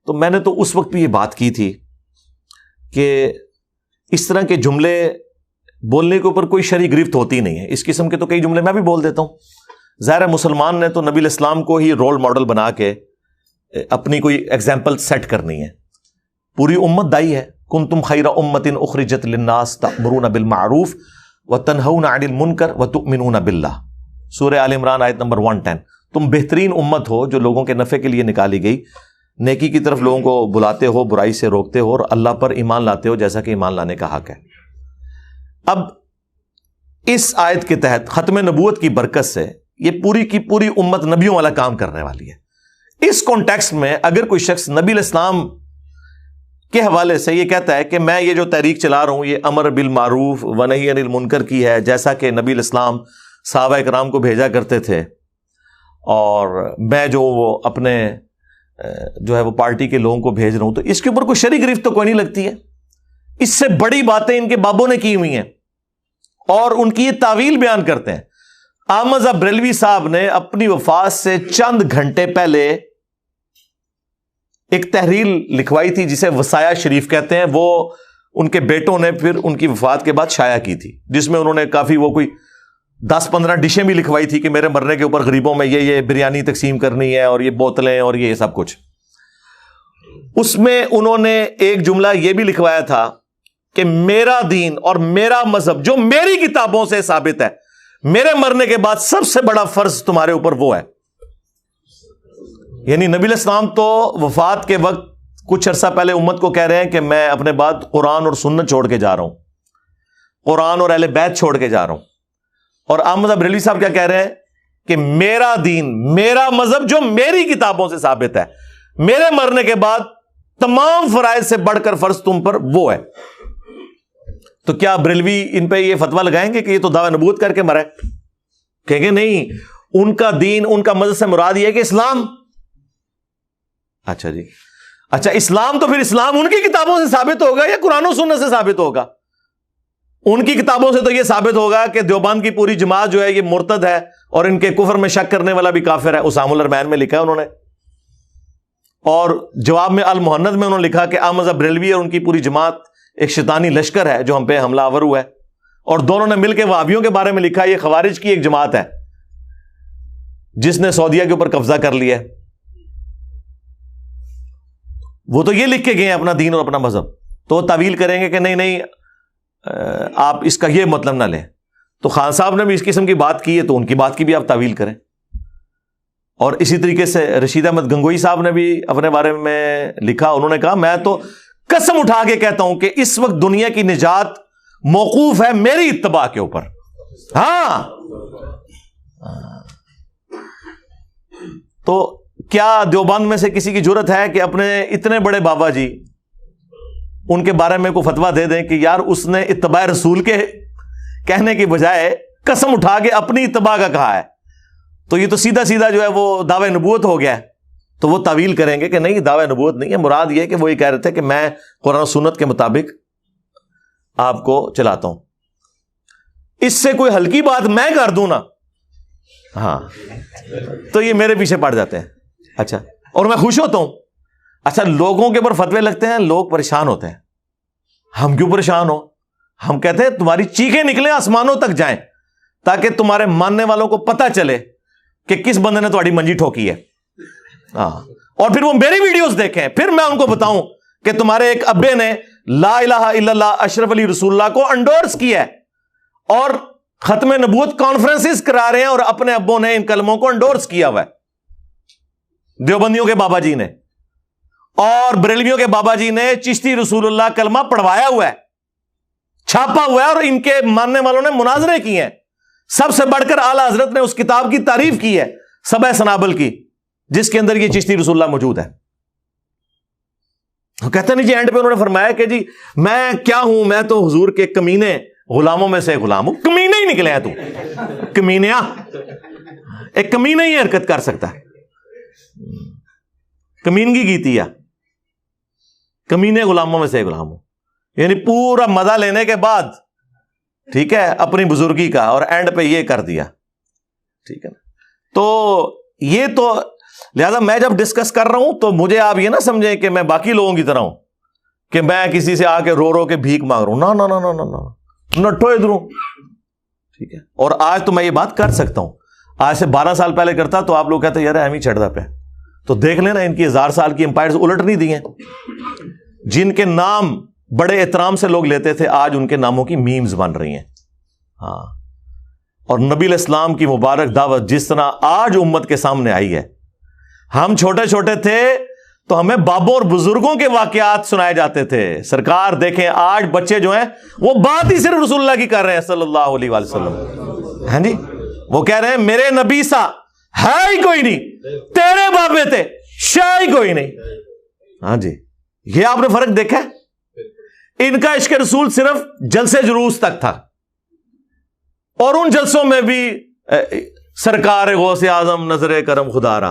تو میں نے تو اس وقت بھی یہ بات کی تھی کہ اس طرح کے جملے بولنے کے اوپر کوئی شرعی گرفت ہوتی نہیں ہے. اس قسم کے تو کئی جملے میں بھی بول دیتا ہوں. ظاہر ہے مسلمان نے تو نبی الاسلام کو ہی رول ماڈل بنا کے اپنی کوئی ایگزامپل سیٹ کرنی ہے. پوری امت دائی ہے. کنتم خیر امت اخرجت للناس تأمرون بالمعروف وتنہون عن المنکر وتؤمنون باللہ. سورہ آل عمران آیت نمبر 110. تم بہترین امت ہو جو لوگوں کے نفع کے لیے نکالی گئی، نیکی کی طرف لوگوں کو بلاتے ہو، برائی سے روکتے ہو، اور اللہ پر ایمان لاتے ہو جیسا کہ ایمان لانے کا حق ہے. اب اس آیت کے تحت ختم نبوت کی برکت سے یہ پوری کی پوری امت نبیوں والا کام کرنے والی ہے. اس کانٹیکسٹ میں اگر کوئی شخص نبی الاسلام کے حوالے سے یہ کہتا ہے کہ میں یہ جو تحریک چلا رہا ہوں یہ امر بالمعروف و نہی عن المنکر کی ہے، جیسا کہ نبی الاسلام صحابہ کرام کو بھیجا کرتے تھے، اور میں جو وہ اپنے جو ہے وہ پارٹی کے لوگوں کو بھیج رہا ہوں، تو اس کے اوپر کوئی شرعی گرفت تو کوئی نہیں لگتی ہے. اس سے بڑی باتیں ان کے بابوں نے کی ہوئی ہیں اور ان کی یہ تعویل بیان کرتے ہیں. احمد رضا بریلوی صاحب نے اپنی وفات سے چند گھنٹے پہلے ایک تحریر لکھوائی تھی جسے وصایا شریف کہتے ہیں. وہ ان کے بیٹوں نے پھر ان کی وفات کے بعد شائع کی تھی، جس میں انہوں نے کافی وہ کوئی 10-15 ڈشیں بھی لکھوائی تھی کہ میرے مرنے کے اوپر غریبوں میں یہ بریانی تقسیم کرنی ہے، اور یہ بوتلیں اور یہ سب کچھ. اس میں انہوں نے ایک جملہ یہ بھی لکھوایا تھا کہ میرا دین اور میرا مذہب جو میری کتابوں سے ثابت ہے، میرے مرنے کے بعد سب سے بڑا فرض تمہارے اوپر وہ ہے. یعنی نبی الاسلام تو وفات کے وقت کچھ عرصہ پہلے امت کو کہہ رہے ہیں کہ میں اپنے بعد قرآن اور سنت چھوڑ کے جا رہا ہوں، قرآن اور اہل بیت چھوڑ کے جا رہا ہوں. اور احمد بریلوی صاحب کیا کہہ رہے ہیں کہ میرا دین، میرا مذہب جو میری کتابوں سے ثابت ہے، میرے مرنے کے بعد تمام فرائض سے بڑھ کر فرض تم پر وہ ہے. تو کیا بریلوی ان پہ یہ فتویٰ لگائیں گے کہ یہ تو دعوی نبوت کر کے مرے؟ کہیں گے نہیں، ان کا دین، ان کا مذہب سے مراد یہ ہے کہ اسلام. اچھا جی، اچھا اسلام تو پھر اسلام ان کی کتابوں سے ثابت ہوگا یا قرآن و سنت سے ثابت ہوگا؟ ان کی کتابوں سے تو یہ ثابت ہوگا کہ دیوبند کی پوری جماعت جو ہے یہ مرتد ہے اور ان کے کفر میں شک کرنے والا بھی کافر ہے. اسام الرحمن میں لکھا ہے انہوں نے. اور جواب میں المحند میں انہوں نے لکھا کہ احمد بریلوی اور ان کی پوری جماعت ایک شیطانی لشکر ہے جو ہم پہ حملہ آور ہوا ہے. اور دونوں نے مل کے وہابیوں کے بارے میں لکھا یہ خوارج کی ایک جماعت ہے جس نے سعودیہ کے اوپر قبضہ کر لیا ہے. وہ تو یہ لکھ کے گئے ہیں اپنا دین اور اپنا مذہب، تو وہ تعویل کریں گے کہ نہیں آپ اس کا یہ مطلب نہ لیں. تو خان صاحب نے بھی اس قسم کی بات کی ہے تو ان کی بات کی بھی آپ تعویل کریں. اور اسی طریقے سے رشید احمد گنگوئی صاحب نے بھی اپنے بارے میں لکھا. انہوں نے کہا میں تو قسم اٹھا کے کہتا ہوں کہ اس وقت دنیا کی نجات موقوف ہے میری اتباع کے اوپر. ہاں، تو کیا دیوبند میں سے کسی کی جرت ہے کہ اپنے اتنے بڑے بابا جی ان کے بارے میں کوئی فتویٰ دے دیں کہ یار اس نے اتباع رسول کے کہنے کی بجائے قسم اٹھا کے اپنی اتباع کا کہا ہے؟ تو یہ تو سیدھا سیدھا جو ہے وہ دعوی نبوت ہو گیا ہے. تو وہ تعویل کریں گے کہ نہیں دعوی نبوت نہیں ہے، مراد یہ کہ وہ یہ کہہ رہے تھے کہ میں قرآن و سنت کے مطابق آپ کو چلاتا ہوں. اس سے کوئی ہلکی بات میں کر دوں نا، ہاں تو یہ میرے پیچھے پڑ جاتے ہیں. اچھا، اور میں خوش ہوتا ہوں. اچھا، لوگوں کے اوپر فتوے لگتے ہیں، لوگ پریشان ہوتے ہیں. ہم کیوں پریشان ہو؟ ہم کہتے ہیں تمہاری چیخیں نکلیں آسمانوں تک جائیں تاکہ تمہارے ماننے والوں کو پتہ چلے کہ کس بندے نے تمہاری منجی ٹھوکی ہے. ہاں اور پھر وہ میری ویڈیوز دیکھیں, پھر میں ان کو بتاؤں کہ تمہارے ایک ابے نے لا الہ الا اللہ اشرف علی رسول اللہ کو انڈورس کیا ہے اور ختم نبوت کانفرنسز کرا رہے ہیں اور اپنے ابوں نے ان کلموں کو انڈورس کیا ہوا ہے. دیوبندیوں کے بابا جی نے اور بریلویوں کے بابا جی نے چشتی رسول اللہ کلمہ پڑھوایا ہوا ہے, چھاپا ہوا ہے, اور ان کے ماننے والوں نے مناظرے کیے ہیں. سب سے بڑھ کر اعلیٰ حضرت نے اس کتاب کی تعریف کی ہے سبع سنابل کی, جس کے اندر یہ چشتی رسول اللہ موجود ہے. کہتے نہیں جی اینڈ پہ انہوں نے فرمایا کہ جی میں کیا ہوں, میں تو حضور کے کمینے غلاموں میں سے غلام ہوں. کمینے ہی نکلے ہیں تو, کمینیا, ایک کمینے ہی حرکت کر سکتا ہے. کمینگی کیتی ہے, کمینے غلاموں میں سے غلام ہوں, یعنی پورا مزہ لینے کے بعد ٹھیک ہے اپنی بزرگی کا, اور اینڈ پہ یہ کر دیا. ٹھیک ہے نا, تو یہ تو لہذا میں جب ڈسکس کر رہا ہوں تو مجھے آپ یہ نہ سمجھیں کہ میں باقی لوگوں کی طرح ہوں کہ میں کسی سے آ کے رو کے بھیک مانگ رہا ہوں. نہ نہ نہ نہ نٹو ادھروں. ٹھیک ہے, اور آج تو میں یہ بات کر سکتا ہوں. آج سے 12 سال پہلے کرتا تو آپ لوگ کہتے یار ہم ہی چڑھ دا پہ. تو دیکھ لینا ان کی 1000 سال کی امپائرز الٹ نہیں دی ہیں. جن کے نام بڑے احترام سے لوگ لیتے تھے آج ان کے ناموں کی میمز بن رہی ہیں. ہاں, اور نبی علیہ السلام کی مبارک دعوت جس طرح آج امت کے سامنے آئی ہے. ہم چھوٹے چھوٹے تھے تو ہمیں بابوں اور بزرگوں کے واقعات سنائے جاتے تھے. سرکار دیکھیں آج بچے جو ہیں وہ بات ہی صرف رسول اللہ کی کر رہے ہیں صلی اللہ علیہ وآلہ وسلم. ہاں جی, وہ کہہ رہے ہیں میرے نبی سا ہے ہی کوئی نہیں, تیرے بابے تھے شاہ ہی کوئی نہیں. ہاں جی, یہ آپ نے فرق دیکھا ہے. ان کا عشق رسول صرف جلسے جلوس تک تھا, اور ان جلسوں میں بھی سرکار غوث اعظم نظر کرم خدا را,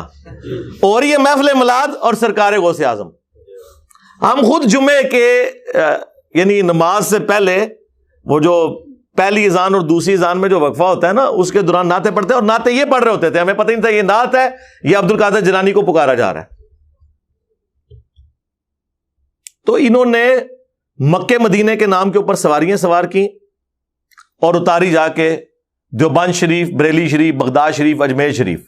اور یہ محفل میلاد اور سرکار غوث اعظم. ہم خود جمعے کے یعنی نماز سے پہلے وہ جو پہلی اذان اور دوسری اذان میں جو وقفہ ہوتا ہے نا, اس کے دوران نعتیں پڑھتے ہیں, اور نعتیں یہ پڑھ رہے ہوتے تھے, ہمیں پتہ نہیں تھا یہ نعت ہے یہ عبد القادر جیلانی کو پکارا جا رہا ہے. تو انہوں نے مکے مدینے کے نام کے اوپر سواریاں سوار کی اور اتاری جا کے دیوبند شریف, بریلی شریف, بغداد شریف, اجمیر شریف.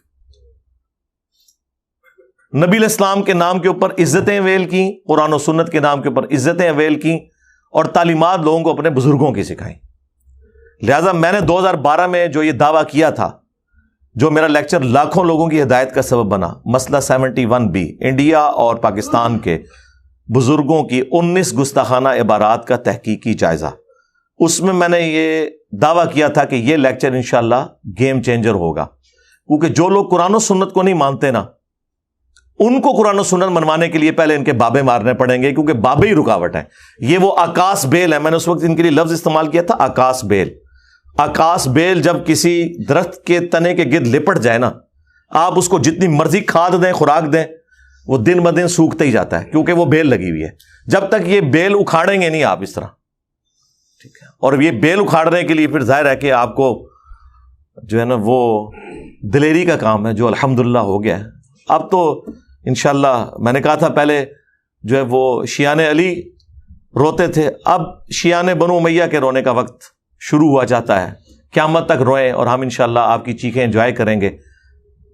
نبی علیہ السلام کے نام کے اوپر عزتیں اویل کی, قرآن و سنت کے نام کے اوپر عزتیں اویل کی, اور تعلیمات لوگوں کو اپنے بزرگوں کی سکھائیں. لہذا میں نے 2012 میں جو یہ دعویٰ کیا تھا, جو میرا لیکچر لاکھوں لوگوں کی ہدایت کا سبب بنا, مسئلہ 71B, انڈیا اور پاکستان کے بزرگوں کی 19 گستاخانہ عبارات کا تحقیقی جائزہ, اس میں میں نے یہ دعویٰ کیا تھا کہ یہ لیکچر انشاءاللہ گیم چینجر ہوگا. کیونکہ جو لوگ قرآن و سنت کو نہیں مانتے نا, ان کو قرآن و سنت منوانے کے لیے پہلے ان کے بابے مارنے پڑیں گے, کیونکہ بابے ہی رکاوٹ ہیں. یہ وہ آکاس بیل ہے, میں نے اس وقت ان کے لیے لفظ استعمال کیا تھا آکاس بیل. آکاس بیل جب کسی درخت کے تنے کے گرد لپٹ جائے نا, آپ اس کو جتنی مرضی کھاد دیں, خوراک دیں, وہ دن بدن سوکھتا ہی جاتا ہے, کیونکہ وہ بیل لگی ہوئی ہے. جب تک یہ بیل اکھاڑیں گے نہیں آپ اس طرح, ٹھیک ہے, اور یہ بیل اکھاڑنے کے لیے پھر ظاہر ہے کہ آپ کو جو ہے نا وہ دلیری کا کام ہے, جو الحمدللہ ہو گیا ہے. اب تو انشاءاللہ میں نے کہا تھا پہلے جو ہے وہ شیعان علی روتے تھے, اب شیعان بنو امیہ کے رونے کا وقت شروع ہوا جاتا ہے. قیامت تک روئیں, اور ہم انشاءاللہ آپ کی چیخیں انجوائے کریں گے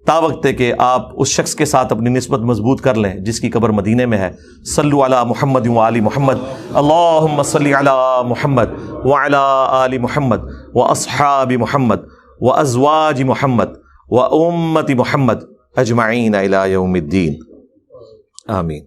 تا وقت کہ آپ اس شخص کے ساتھ اپنی نسبت مضبوط کر لیں جس کی قبر مدینے میں ہے. صلو علی محمد و آل محمد, اللہم صلی علی محمد و علی آل محمد و اصحاب محمد و ازواج محمد و امت محمد اجمعین الی یوم الدین. آمین.